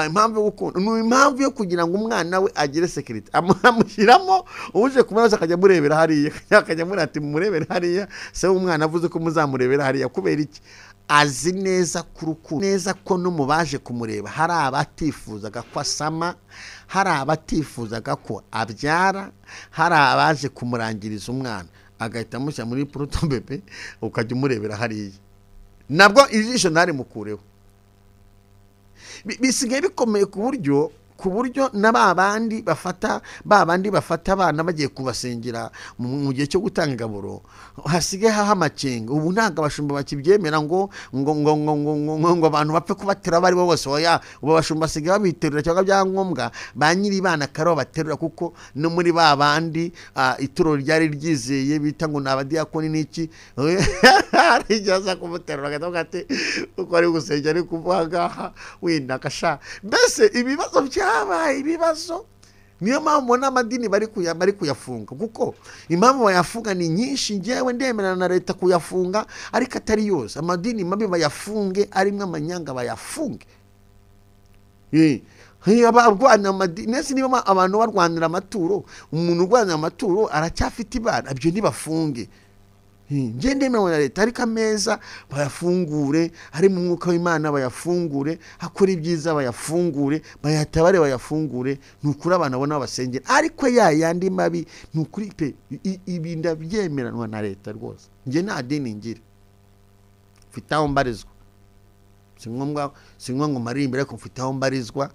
impamvu yo gukunda, ni impamvu yo kugira ngo umwana we agire security. Amushyiramo uje kumuraza akajya murebera hariya, akajya muri ati murebera hariya, se umwana avuze ko muzamurebera hariya. Kubera iki? Azi neza kurukundo, neza ko no mubaje kumureba hari abatifuzaga ko asama, hari abatifuzaga ko abyara, hari abaje kumurangiriza umwana, agahita amushyira muri puruto bebe, ukajya umurebera hariya. Nabwo ijisho ntari mukureho. Bisigaye bikomeye ku buryo na babandi bafata abana bagiye kubasengera mu gihe cyo gutanga ingaburo, hasigaye haha amakenga. Ubu ntabwo abashumba bakibyemera ngo abantu bapfe kubatera bari bo bose. Oya, ubu abashumba basigaye babiterura cyangwa byangombwa ba nyiri bana karo baterura, kuko no muri babandi ituro ryari ryizeye bita ngo nabadiyakoni niki, ijaza kumuterura gatoga ati uko ari gusengera ari kuvuga wenda kasha. Mbese ibibazo byabaye ibibazo. Niyo mpamvu mbona amadini bari kuyafunga, kuko impamvu bayafunga ni nyinshi. Njyewe ndemerana na leta kuyafunga, ariko atari yose. Amadini mabi bayafunge, arimwe amanyanga bayafunge. Abarwanya amadini, nese niba abantu barwanira amaturo, umuntu urwanira amaturo aracyafite ibara, ibyo ntibafunge. Ngende na leta, ariko ameza bayafungure, hari mu mwuka w'Imana bayafungure, hakora ibyiza bayafungure, bayatabare bayafungure. Nukuri abantu abona basengera, ariko yandi mabi nukuri pe, ibinda byemeranwa na leta rwose. Nge nta dini ngira, mfite aho mbarizwa. Si ngombwa ngo mari imbere ko mfite aho mbarizwa,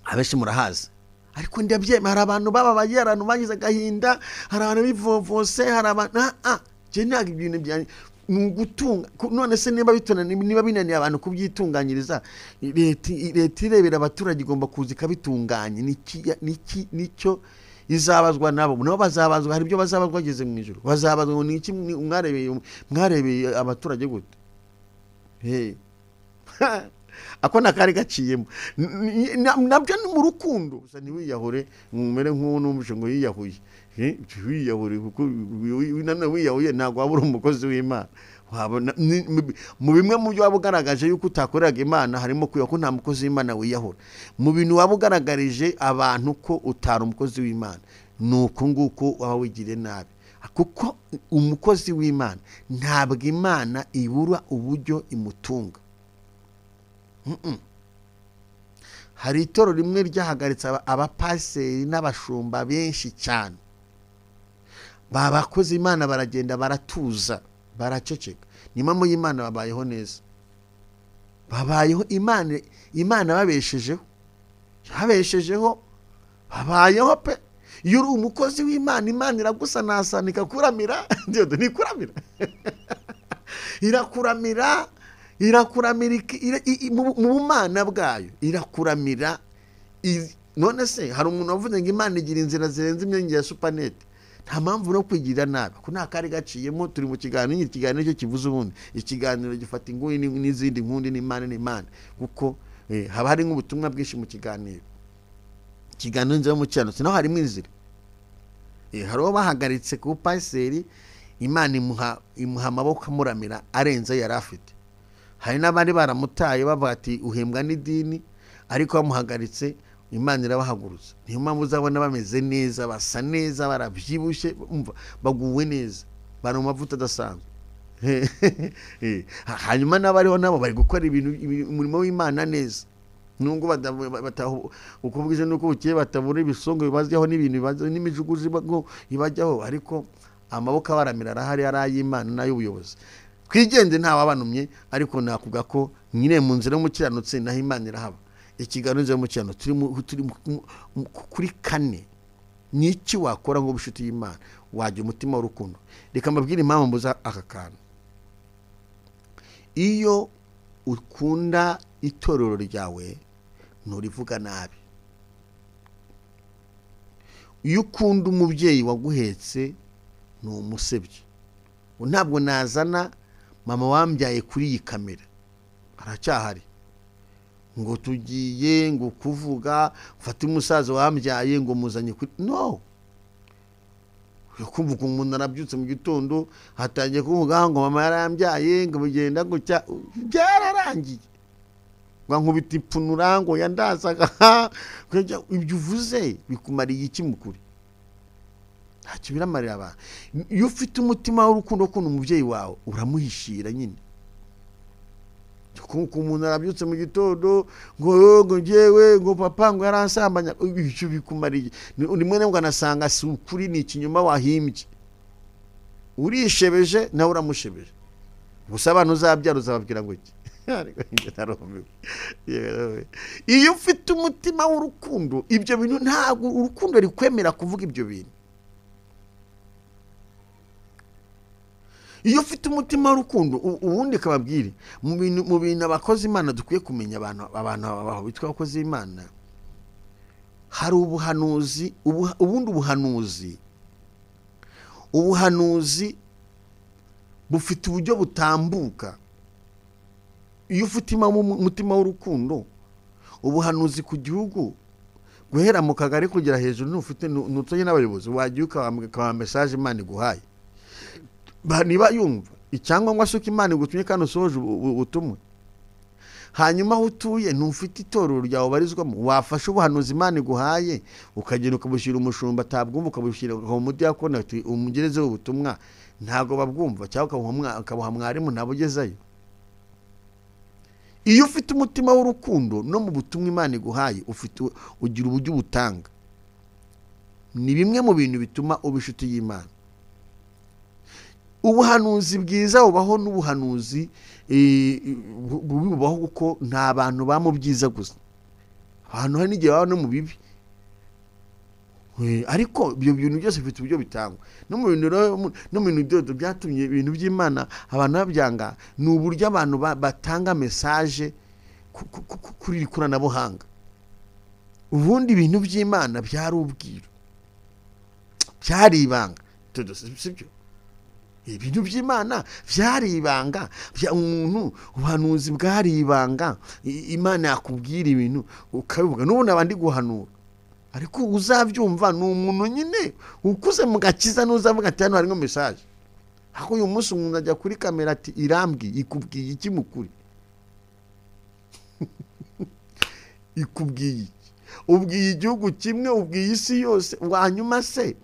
abenshi murahazi, ariko ndabyema hari abantu bababaye, abantu bagize agahinda, hari abantu bivovose, hari abantu je ntago ibintu bya nugutunga. None se niba binaniye abantu kubyitunganyiriza, leta irebera abaturage igomba kuza ikabitunganya. Nicyo izabazwa nabo bazabazwa, hari ibyo bazabazwa bageze mu ijuru, bazabazwa ngo niki mwarebeye abaturage gute. Ako nakari gaciyemo nabyo ni mu rukundo gusa. Ntiwiyahure umere nk'uwo numvise ngo yiyahuye, wiyahure kuko wiyahuye ntabwo wabura umukozi w'Imana. Mu bimwe mu byo wabugaragaje yuko utakoreraga Imana harimo kuya ko nta mukozi w'Imana wiyahura. Mu bintu wabugaragarije abantu ko utari umukozi w'Imana, nuko nguko waba wigire nabi, kuko umukozi w'Imana ntabwo Imana ibura uburyo imutunga. Hari itoro rimwe ryahagaritse abapaseri n'abashumba benshi cyane, babakoze Imana baragenda baratuza, baraceceka. Ni impamvu y'Imana babayeho neza, babayeho Imana babeshejeho, babayeho pe. Iyo uri umukozi w'Imana, Imana iragusanasana ikakuramira, ntikuramira irakuramira mu bumana bwayo, irakuramira. None se hari umuntu wavuze ngo Imana igira inzira zirenze imyenge ya supanete. Nta mpamvu no kwigira nabi, ko nta kari gaciyemo. Turi mu kiganiro, ikiganiro cyo kivuze ubundi, ikiganiro gifata inguni n'izindi nkundi n'Imana, kuko haba hari nk'ubutumwa bwinshi mu kiganiro. Ikiganiro nzira mu cyano naho harimo inzira. Hari uwo bahagaritse ku paseri, Imana imuha amaboko amuramira arenze yari afite. Hari n'abandi baramutaye bavuga ati uhembwa n'idini, ariko bamuhagaritse Imana irabahagurutsa. Niyo mpamvu uzabona bameze neza, basa neza, barabyibushye, baguwe neza, bari mu mavuta adasanzwe. Hanyuma n'abariho nabo bari gukora umurimo w'Imana neza, nubwo ukubwije nuko bukiye batabura ibisongo bibazyaho n'ibintu n'imijuguzi ibajyaho, ariko amaboko abaramira arahari, ari ay'Imana n'ay'ubuyobozi. Twigende nta wabanumye, ariko nakuga ko nyine mu nzira y'umukiranutsi naho Imana irahaba. Ikiganiro nzira y'umukiranutsi turi kuri kane. Niki wakora ngo ubushuti y'Imana, wajya umutima w'urukundo. Reka mbabwire impamvu mbuza aka kantu. Iyo ukunda itorero ryawe nturivuga nabi. Iyo ukunda umubyeyi waguhetse n'umusebye. Ntabwo nazana mama wambyaye kuri iyi kamera, aracyahari, ngo tugiye ngo kuvuga ufate umusaza wambyaye ngo muzanye kuri no. Ukumva umuntu arabyutse mu gitondo hatangiye kuvuga ngo mama yarambyaye ngo bigenda gutya, byararangiye, nkubita ipfunura ngo yandazaga. Ibyo uvuze bikumariye iki mukuri? Ntacyo biramarira abantu. Iyo ufite umutima w'urukundo ukunda umubyeyi wawe, uramuhishira nyine. Kuko umuntu arabyutse mu gitondo ngo ngewe ngo papa ngo yaransambanya, ibyo bikumariye. Rimwe ngo anasanga si ukuri, ni ikinyoma wahimbye. Urishebeje nawe uramushebeje. Gusa abantu uzabyara uzababwira ngo iki? Iyo ufite umutima w'urukundo, ibyo bintu ntabwo urukundo rikwemera kuvuga ibyo bintu. Iyo ufite umutima w'urukundo, ubundi kababwire mu bintu abakozi Imana dukwiye kumenya, abantu bitwa abakozi Imana, hari ubuhanuzi. Ubundi ubuhanuzi bufite uburyo butambuka. Iyo ufite umutima w'urukundo, ubuhanuzi ku gihugu guhera mu kagari kugera hejuru, n'ufite nutoye n'abayobozi, wagiye ukaba message Imana iguhaye, niba yumva icyangombwa cyo Imana igutumye kandi usohoje ubutumwa. Hanyuma aho utuye ntufite itorero ryawe barizwamo, wafashe ubuhanuzi Imana iguhaye ukagenda ukabushyira umushumba atabwumva, ukabushyira mu mudiyakoni ati umugerezeho ubutumwa, ntago babwumva, cyangwa ukabuha mwarimu ntabugezayo. Iyo ufite umutima w'urukundo no mu butumwa Imana iguhaye ugira uburyo ubutanga. Ni bimwe mu bintu bituma uba inshuti y'Imana. Ubuhanuzi bwiza bubaho n'ubuhanuzi bubaho, kuko nta bantu bamubyiza gusa, abantu hari n'igihe baba no mu bibi, ariko ibyo bintu byose bifite uburyo bitangwa. No mu bintu byatumye ibintu by'Imana abantu babyanga, ni uburyo abantu batanga message kuri ikoranabuhanga. Ubundi ibintu by'Imana byari ubwiro, byari ibanga, sibyo? Ibintu by'Imana byari ibanga, umuntu ubuhanuzi bwari ibanga. Imana yakubwira ibintu ukabivuga, n'ubundi abandi guhanura, ariko uzabyumva ni umuntu nyine ukuze mu gakiza, n'uzavuga ati hano harimo message. Ako uyu munsi umuntu ajya kuri kamera ati irambwi ikubwiye iki mukuri? Ikubwiye iki? Ubwiye igihugu kimwe, ubwiye isi yose, hanyuma se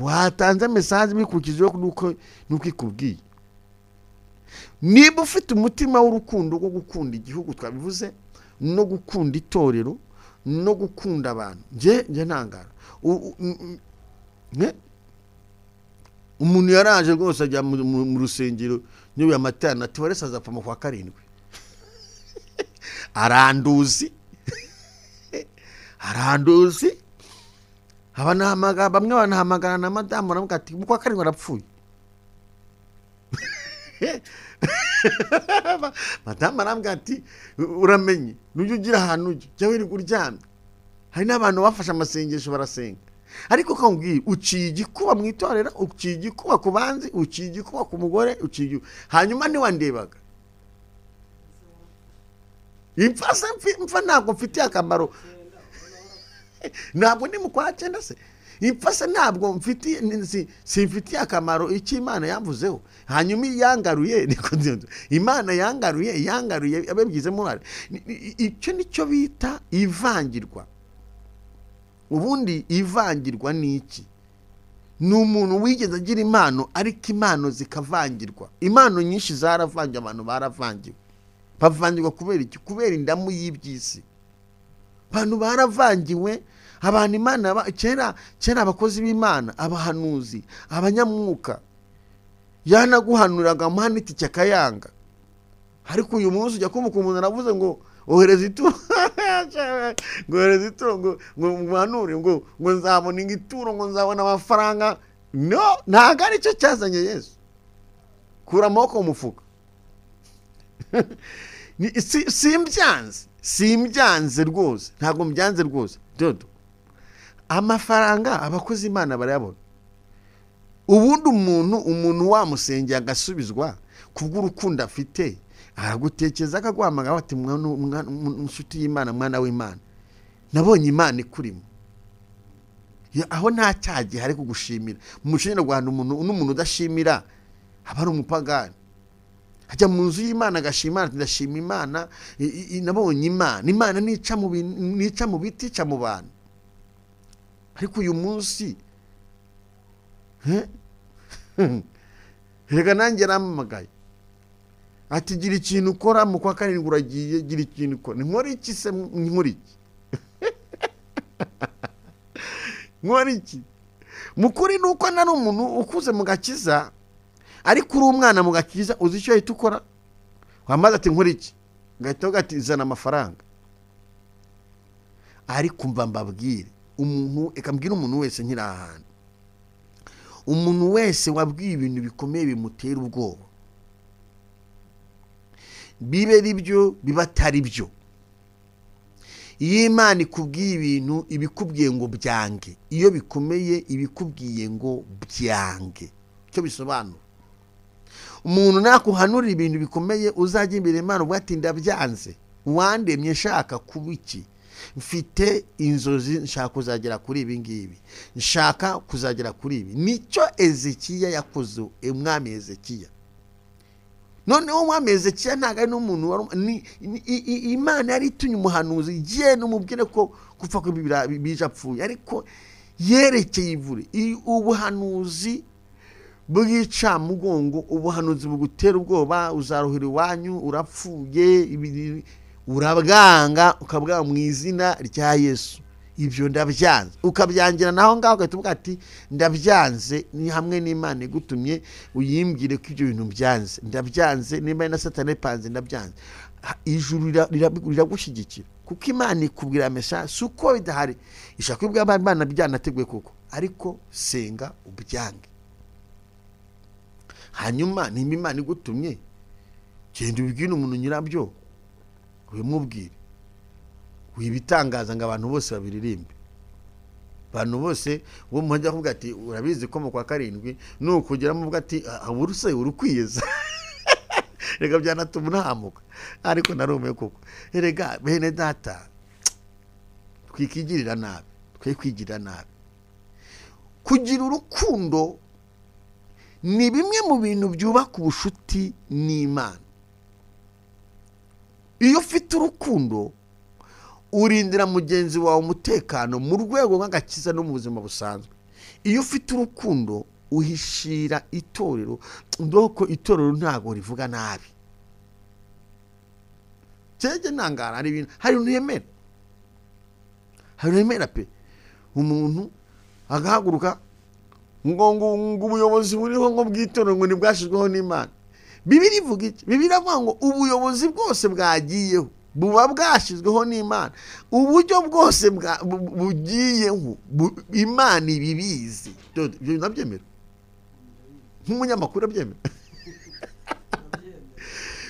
watanze message bikukijeho nuko ikubwiye. Niba ufite umutima w'urukundo rwo gukunda igihugu twabivuze, no gukunda itorero, no gukunda abantu, nje ntangara umuntu yaraje rwose ajya mu rusengero niwe amatana ati warese azapfa mu kwa 7 aranduzi bamwe banahamagara na madamu aravuga ati mu kwa 7 arapfuye. Madamu aravuga ati uramenye nujye ugira ahantu ujya wirirwa uryamye. Hari n'abantu bafashe amasengesho barasenga, ariko kambwiye uciye igikuba mu itorero, uciye igikuba ku banzi, uciye igikuba ku mugore, uciye hanyuma ni wandebaga. Impfa ntabwo mfitiye akamaro, ntabwo ndi mu kwa 9 se. Impfa ntabwo mfitiye, simfitiye akamaro icyo Imana yamvuzeho. Hanyuma yangaruye, niko nzi Imana yangaruye ababyize murare. Icyo nicyo bita ivangirwa. Ubundi ivangirwa ni iki? Ni umuntu wigeze agira impano, ariko impano zikavangirwa. Impano nyinshi zaravangiwe, abantu baravangiwe. Bavangirwa kubera iki? Kubera indamu y'ibyisi. Abantu baravangiwe. Abantu Imana kera abakozi b'Imana, abahanuzi, abanyamwuka, yanaguhanuraga muhaniti cyakayanga. Ariko uyu munsi ujya kumva umuntu aravuze ngo ohereza ituro, ngo ohereza ituro, ngo muhanure, ngo nzabona igituro, ngo nzabona amafaranga. No, ntago ari cyo cyazanye Yesu. Kura amaboko mu mufuka. Simbyanze rwose, ntago mbyanze rwose. Dodo amafaranga abakozi Imana barayabona. Ubundi umuntu wamusengeye agasubizwa kubw'urukundo afite, aragutekereza akaguhamagara ati inshuti y'Imana, mwana w'Imana, nabonye Imana ikurimo. Aho nta cyagiye hari kugushimira. Mu muco nyarwanda umuntu udashimira aba ari umupagani. Ajya mu nzu y'Imana agashima ati ndashima Imana, nabonye Imana nica mu biti, ica mu bantu. Ariko uyu munsi rega nanjye ramamagaye ati gira ikintu ukora mu kwa 7 uragiye, gira ikintu ukora. Nkora iki se? Nkora iki? Nkora iki? Mukuri nuko nari umuntu ukuze mu gakiza, ariko uri umwana mu gakiza uzi icyo ahita ukora. Wamaze ati nkora iki? Ngahita ugati zana amafaranga. Ariko mva mbabwire umuntu, ekambwira umuntu wese nkira ahantu, umuntu wese wabwiye ibintu bikomeye bimutera ubwoba, bibe ari byo biba atari byo, iyo Imana ikubwiye ibintu ibikubwiye ngo byange, iyo bikomeye ibikubwiye ngo byange. Cyo bisobanura umuntu nakuhanurira ibintu bikomeye, uzajya imbere Imana ubwati ndabyanze, wandemye nshaka kuba iki? Mfite inzozi nshaka kuzagera kuri ibi ngibi, nshaka kuzagera kuri ibi. Nicyo Ezekiya yakoze, umwami Ezekiya. Noneho umwami Ezekiya ntago ari n'umuntu, Imana yari itunye umuhanuzi giye n'umubwire ko gupfa ko bije apfuye, ariko yerekeye ivure. Ubuhanuzi bwica mugongo, ubuhanuzi bugutera ubwoba, uzaruhira iwanyu, urapfuye, urabwanga, ukabwanga mu izina rya Yesu. Ibyo ndabyanze, ukabyangira naho ngaho ugatuvuga ati ndabyanze, ni hamwe n'Imana igutumye uyimbwire ko ibyo bintu byanze. Ndabyanze, nimba na Satani panze ndabyanze. Ijuru riragushyigikira kuko Imana ikubwira message suko bidahari ishaka kwibwa abana byanateguye kuko ariko senga ubyange hanyuma nimba Imana igutumye genda ubwine umuntu nyirabyo wimubwire wibitangaza ngo abantu bose babiririmbe abantu bose bo mujya kuvuga ati urabizi ko mu kwa karindwi nukugera muvuga ati aburuse urukwiyeza rega byanatuma ntamuka ariko narume koko rega bene data twikigirira nabi twikwigira nabi kugira urukundo ni bimwe mu bintu byubaka ubushuti n'Imana iyo ufite urukundo urindira mugenzi wawe umutekano mu rwego nk'agakiza no mu buzima busanzwe iyo ufite urukundo uhishira itorero ndoko itorero ntago rivuga nabi cege nangara ari ibintu hari unemera pe umuntu agahaguruka ngo ubuyobozi buriho ngo bw'itorero ngo nibwashizweho n'Imana Bibiri ivuga iki Bibiri avuga ngo ubuyobozi bwose bwagiyeho buba bwashizweho n'Imana uburyo bwose bugiyeho Imana ibibizi byo nabyemera nk'umunyamakuru abyemera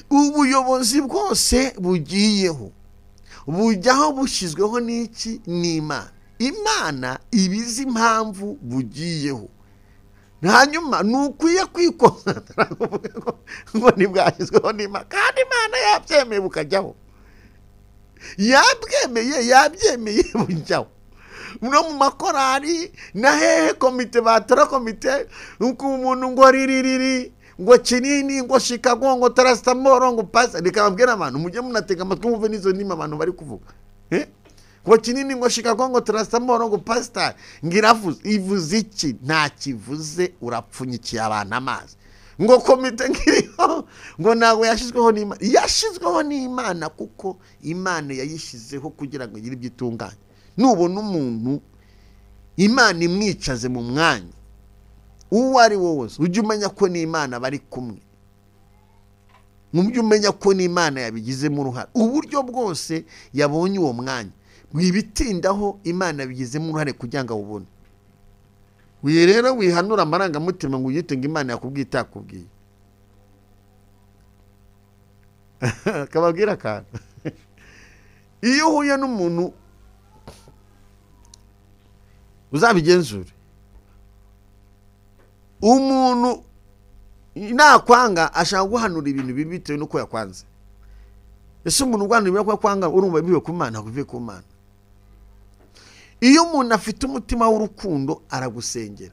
ubuyobozi bwose bugiyeho bujyaho bushizweho n'iki n'Imana Imana ibizi impamvu bugiyeho hanyuma nukwiye kwikonsantra ngo nibwashizweho n'Imana kandi Imana yabyemeye bukajyaho yabyemeye bujyaho no mu makorari na hehe komite batora komite uko umuntu ngo ririri ngo kinini ngo Chicago ngo Tarastamoro ngo pasa nikababwira abantu mujye munatega amatwi mumve nizo nima abantu bari kuvuga ngo kinini ngo Chicago ngo Tarastamoro ngo pastor ngiravuze ivuze iki nta kivuze urapfunyikiye abantu amazi ngo komite ngiriho ngo nawe yashizweho n'Imana kuko Imana yayishizeho kugira ngo yiri byitunganye nubona umuntu Imana imwicaze mu mwanya uwo ari wose ujye umenya ko n'Imana bari kumwe mujye umenya ko n'Imana yabigizemo uruhare uburyo bwose yabonye uwo mwanya wibitindaho Imana yabigizemo uruhare kugira ngo ubone wiye rero wihanura amarangamutima ngo uyite ngo Imana yakubwiye itakubwiye kababwira kandi iyo uhuye n'umuntu uzabigenzure umuntu nakwanga ashaka guhanura ibintu bibi bitewe nuko yakwanze ese umuntu ugwanira ko yakwanga urumva bibe ku Mana kuve ku Mana iyo umuntu afite umutima w'urukundo aragusengera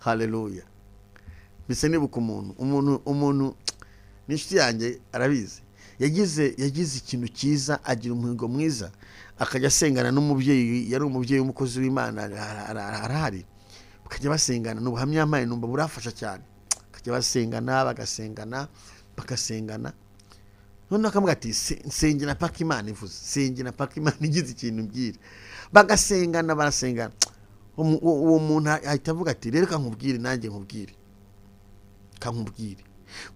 haleluya bise nibuka umuntu nishiti yanjye arabizi yagize ikintu cyiza agira umuhigo mwiza akajya asengana n'umubyeyi yari umubyeyi w'umukozi w'Imana arahari bakajya basengana n'ubuhamya y'Imana numva burafasha cyane bakajya basengana bagasengana none akamuga ati nsengera paka Imana ivuze sengera paka Imana igize ikintu mbwira bagasengana barasengana uwo muntu ahita avuga ati rero kankubwire nanjye nkubwire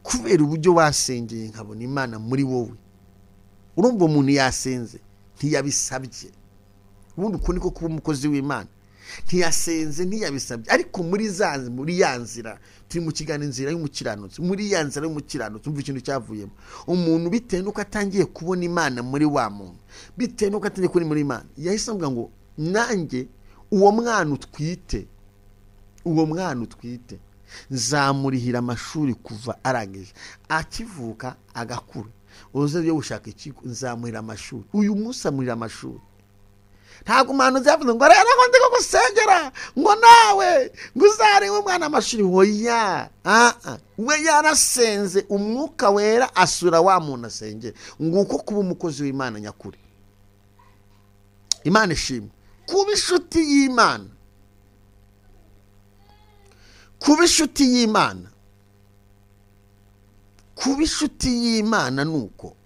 kubera uburyo wasengeye nkabona Imana muri wowe urumva umuntu yasenze ntiyabisabye ubundi uko niko kuba umukozi w'Imana ntiyasenze ntiyabisabye ariko muri yanzira turi mu kigana inzira y'umukiranutsi muri yanzira y'umukiranutsi umva ikintu cyavuyemo umuntu bitewe nuko atangiye kubona Imana muri wa muntu bitewe nuko atangiye kubona muri Imana yahise avuga ngo nanjye uwo mwana utwite nzamurihira amashuri kuva arangije akivuka agakura uze yo gushaka ikigo nzamuhira amashuri uyu munsi amurira amashuri ntago umwana uzavuze ngo rero ngo ndiko gusengera ngo nawe nguzare umwana amashuri hoya we yarasenze umwuka wera asura wa muntu asengera nguko kuba umukozi w'Imana nyakuri Imana ishimwe kuba inshuti y'Imana kuba inshuti y'Imana nuko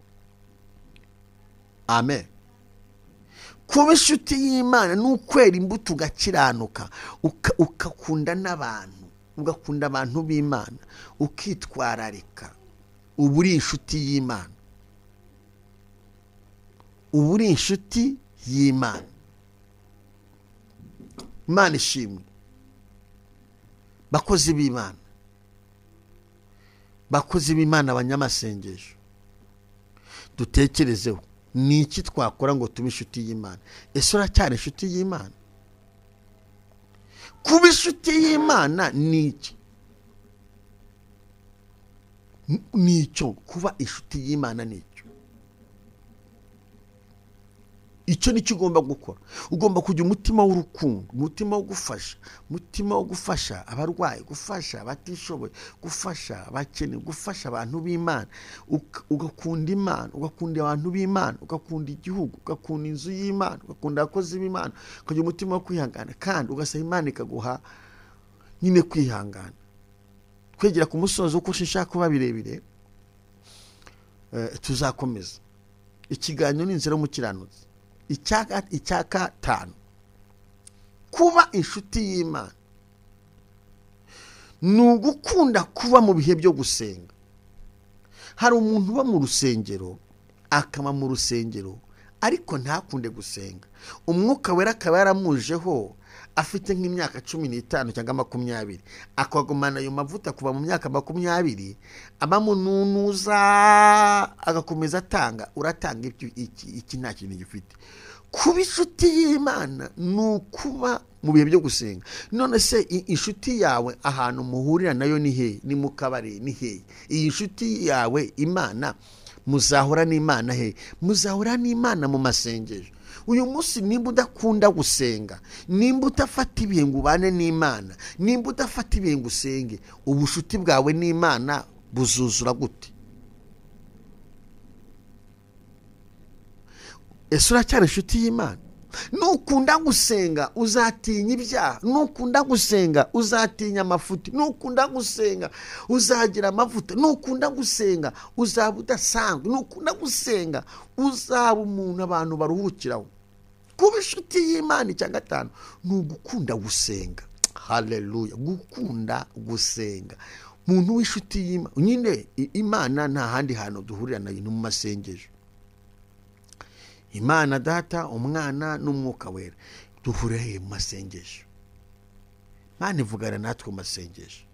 amen kuba inshuti y'Imana nukwera imbuto ugakiranuka ukakunda n'abantu ugakunda abantu b'Imana ukitwararika uburi inshuti y'Imana uba uri inshuti y'Imana. Imana ishimwe. Bakozi b'Imana, bakozi b'Imana, abanyamasengesho, dutekerezeho ni iki twakora ngo tube inshuti y'Imana. Ese uracyari inshuti y'Imana? Kuba inshuti y'Imana ni iki? Nicyo kuba inshuti y'Imana nicyo. Icyo nicyo ugomba gukora. Ugomba kugira umutima w'urukundo, umutima wo gufasha, umutima wo gufasha abarwayi, gufasha abatishoboye, gufasha abakene, gufasha abantu b'Imana. Ugakunda Imana, ugakunda abantu b'Imana, ugakunda igihugu, ugakunda inzu y'Imana, ugakunda abakozi b'Imana, ukagira umutima wo kwihangana, kandi ugasaba Imana ikaguha nyine kwihangana. Kwegera ku musozo uko ushaka kuba birebire, tuzakomeza ikiganiro n'inzira y'umukiranutsi. Icyaka 5, kuba inshuti y'Imana ni ugukunda kuba mu bihe byo gusenga. Hari umuntu uba mu rusengero, akaba mu rusengero ariko ntakunde gusenga. Umwuka wera akaba yaramujeho afite nk'imyaka 15 cyangwa 20, akagumana ayo mavuta kuva mu myaka 20, abamununuza agakomeza atanga, uratanga iki nta kintu gifite. Kuba inshuti y'Imana ni ukuba mu bihe byo gusenga. None se inshuti yawe ahantu muhurira nayo ni he? Ni mu kabari? Ni he? Iyi inshuti yawe Imana muzahura n'Imana he? Muzahura n'Imana mu masengesho. Uyu munsi nimba udakunda gusenga, nimba utafata ibihe ngo ubane n'Imana, nimba udafata ibihe ngo usenge, ubushuti bwawe n'Imana buzuzura gute? Ese uracyari inshuti y'Imana? Nukunda gusenga uzatinya ibyaha, nukunda gusenga uzatinya amafuti, nukunda gusenga uzagira amavuta, nukunda gusenga uzaba udasanzwe, nukunda gusenga uzaba umuntu abantu baruhukiraho. Kuba inshuti y'Imana icya 5 ni ugukunda gusenga. Haleluya, gukunda gusenga. Muntu w'inshuti y'Imana, nyine Imana nta handi hantu duhurira nayo mu masengesho. Imana Data, Umwana n'Umwuka Wera duhuriye mu masengesho. Imana ivugana natwe mu masengesho.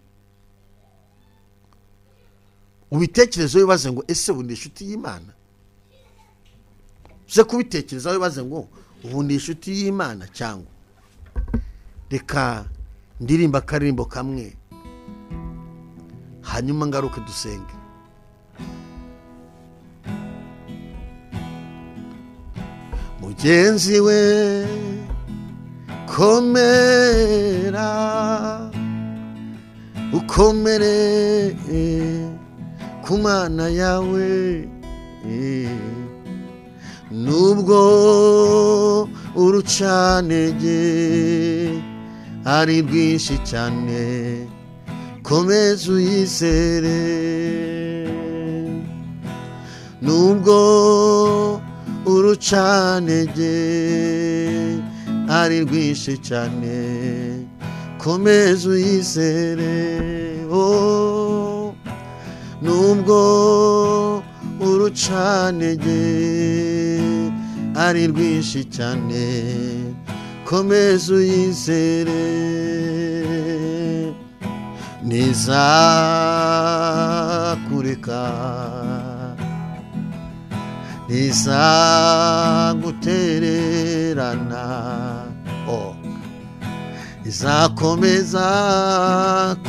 Ubitekerezo bibaze ngo ese ubundi inshuti y'Imana? Uze kubitekereza bibaze ngo ubundi inshuti y'Imana cyangwa? Reka ndirimba akarimbo kamwe hanyuma ngaruke dusenge. Mugenzi we komera, ukomere ku Mana yawe, nubwo urucanege ari rwinshi cyane, komeza uyizere. Nubwo urucanege ari rwinshi cyane, komeza uyizere. Oh, nubwo urucanege ari rwinshi cyane, komeza uyizere. Nizakureka, nizagutererana, oh, izakomeza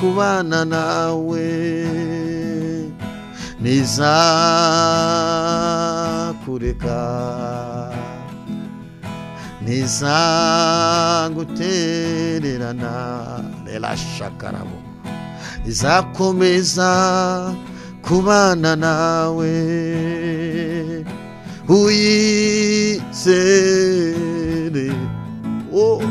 kubana nawe. Nizakureka, nizagutererana, relashakarabo, izakomeza kubana nawe. Uyizere, oh,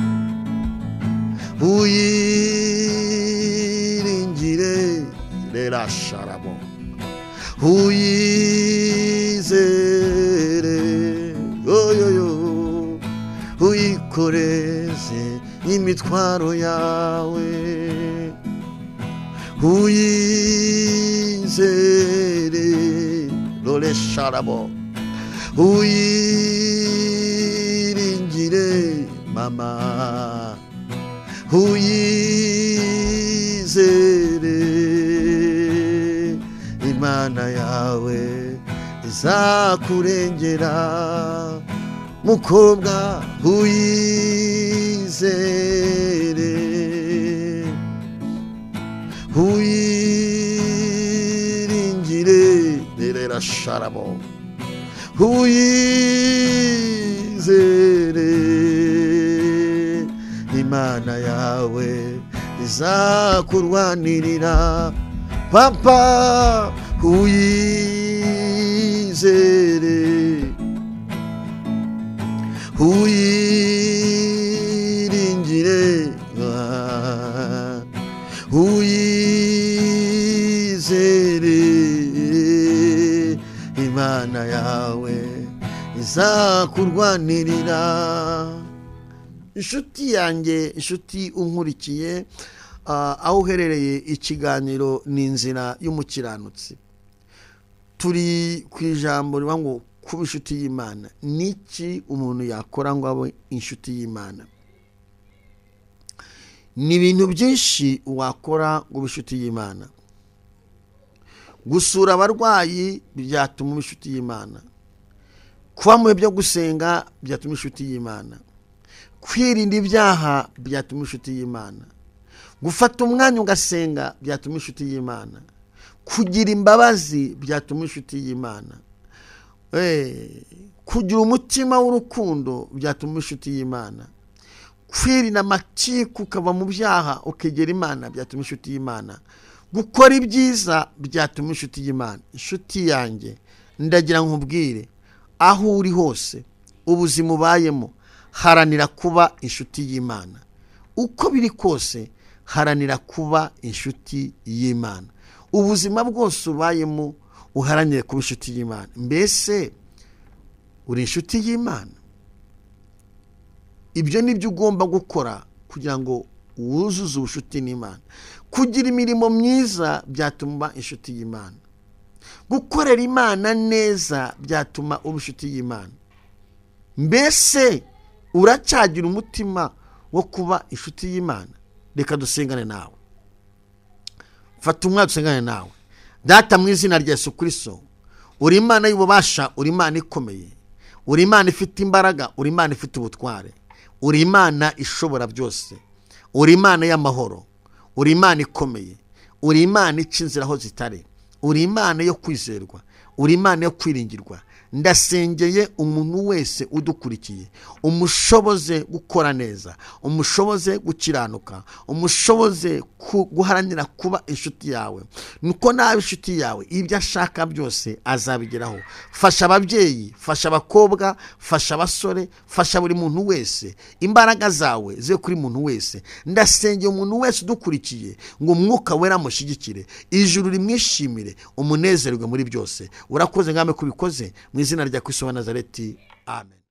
uyiringire, relasharabo, uyizere, yo yo yo, uyikoreze imitwaro yawe. Uyizere, relasharabo, uyiringire mama, uyizere, imana yawe izakurengera. Mukobwa uyizere, uyiringire, nerera sharabo, uyizere, imana yawe izakurwanirira. Papa uyizere, uyiringire, uyizere, imana yawe izakurwanirira. Inshuti yanjye, inshuti unkurikiye, aho uherereye, ikiganiro ni inzira y'umukiranutsi. Turi ku ijambo rivuga ngo kuba inshuti y'Imana. Niki umuntu yakora ngo abe inshuti y'Imana? Ni ibintu byinshi wakora ngo ube inshuti y'Imana. Gusura abarwayi byatuma uba inshuti y'Imana. Kuba mu byo gusenga byatuma inshuti y'Imana. Kwirinda ibyaha byatuma inshuti y'Imana. Gufata umwanya ugasenga byatuma inshuti y'Imana. Kugira imbabazi byatuma inshuti y'Imana. Kugira umutima w'urukundo byatuma inshuti y'Imana. Kwirinda amatiku ukava mu byaha ukegera Imana byatuma inshuti y'Imana. Gukora ibyiza byatuma inshuti y'Imana. Inshuti yanjye, ndagira nkubwire, aho uri hose, ubuzima ubayemo, haranira kuba inshuti y'Imana. Uko biri kose, haranira kuba inshuti y'Imana. Ubuzima bwose ubayemo uharanire kuba inshuti y'Imana. Mbese uri inshuti y'Imana? Ibyo nibyo ugomba gukora kugira ngo wuzuze ubushuti n'Imana. Kugira imirimo myiza byatuma inshuti y'Imana. Gukorera Imana neza byatuma uba inshuti y'Imana. Mbese uracyagira umutima wo kuba inshuti y'Imana? Reka dusengane nawe. Fata umwanya dusengane nawe. Data, mu izina rya Yesu Kristo, uri Imana y'ububasha, uri Imana ikomeye, uri Imana ifite imbaraga, uri Imana ifite ubutware, uri Imana ishobora byose, uri Imana y'amahoro, uri Imana ikomeye, uri Imana ica inzira aho zitari, uri Imana yo kwizerwa, uri Imana yo kwiringirwa. Ndasengeye umuntu wese udukurikiye, umushoboze gukora neza, umushoboze gukiranuka, umushoboze guharanira kuba inshuti yawe. Nuko nawe inshuti yawe ibyo ashaka byose azabigeraho. Fasha ababyeyi, fasha abakobwa, fasha abasore, fasha buri muntu wese. Imbaraga zawe zibe kuri muntu wese. Ndasengeye umuntu wese udukurikiye ngo Umwuka Wera amushyigikire, ijuru rimwishimire, umunezerwe muri byose. Urakoze ngame kubikoze mu izina rya Kristo wa Nazareti. Amen.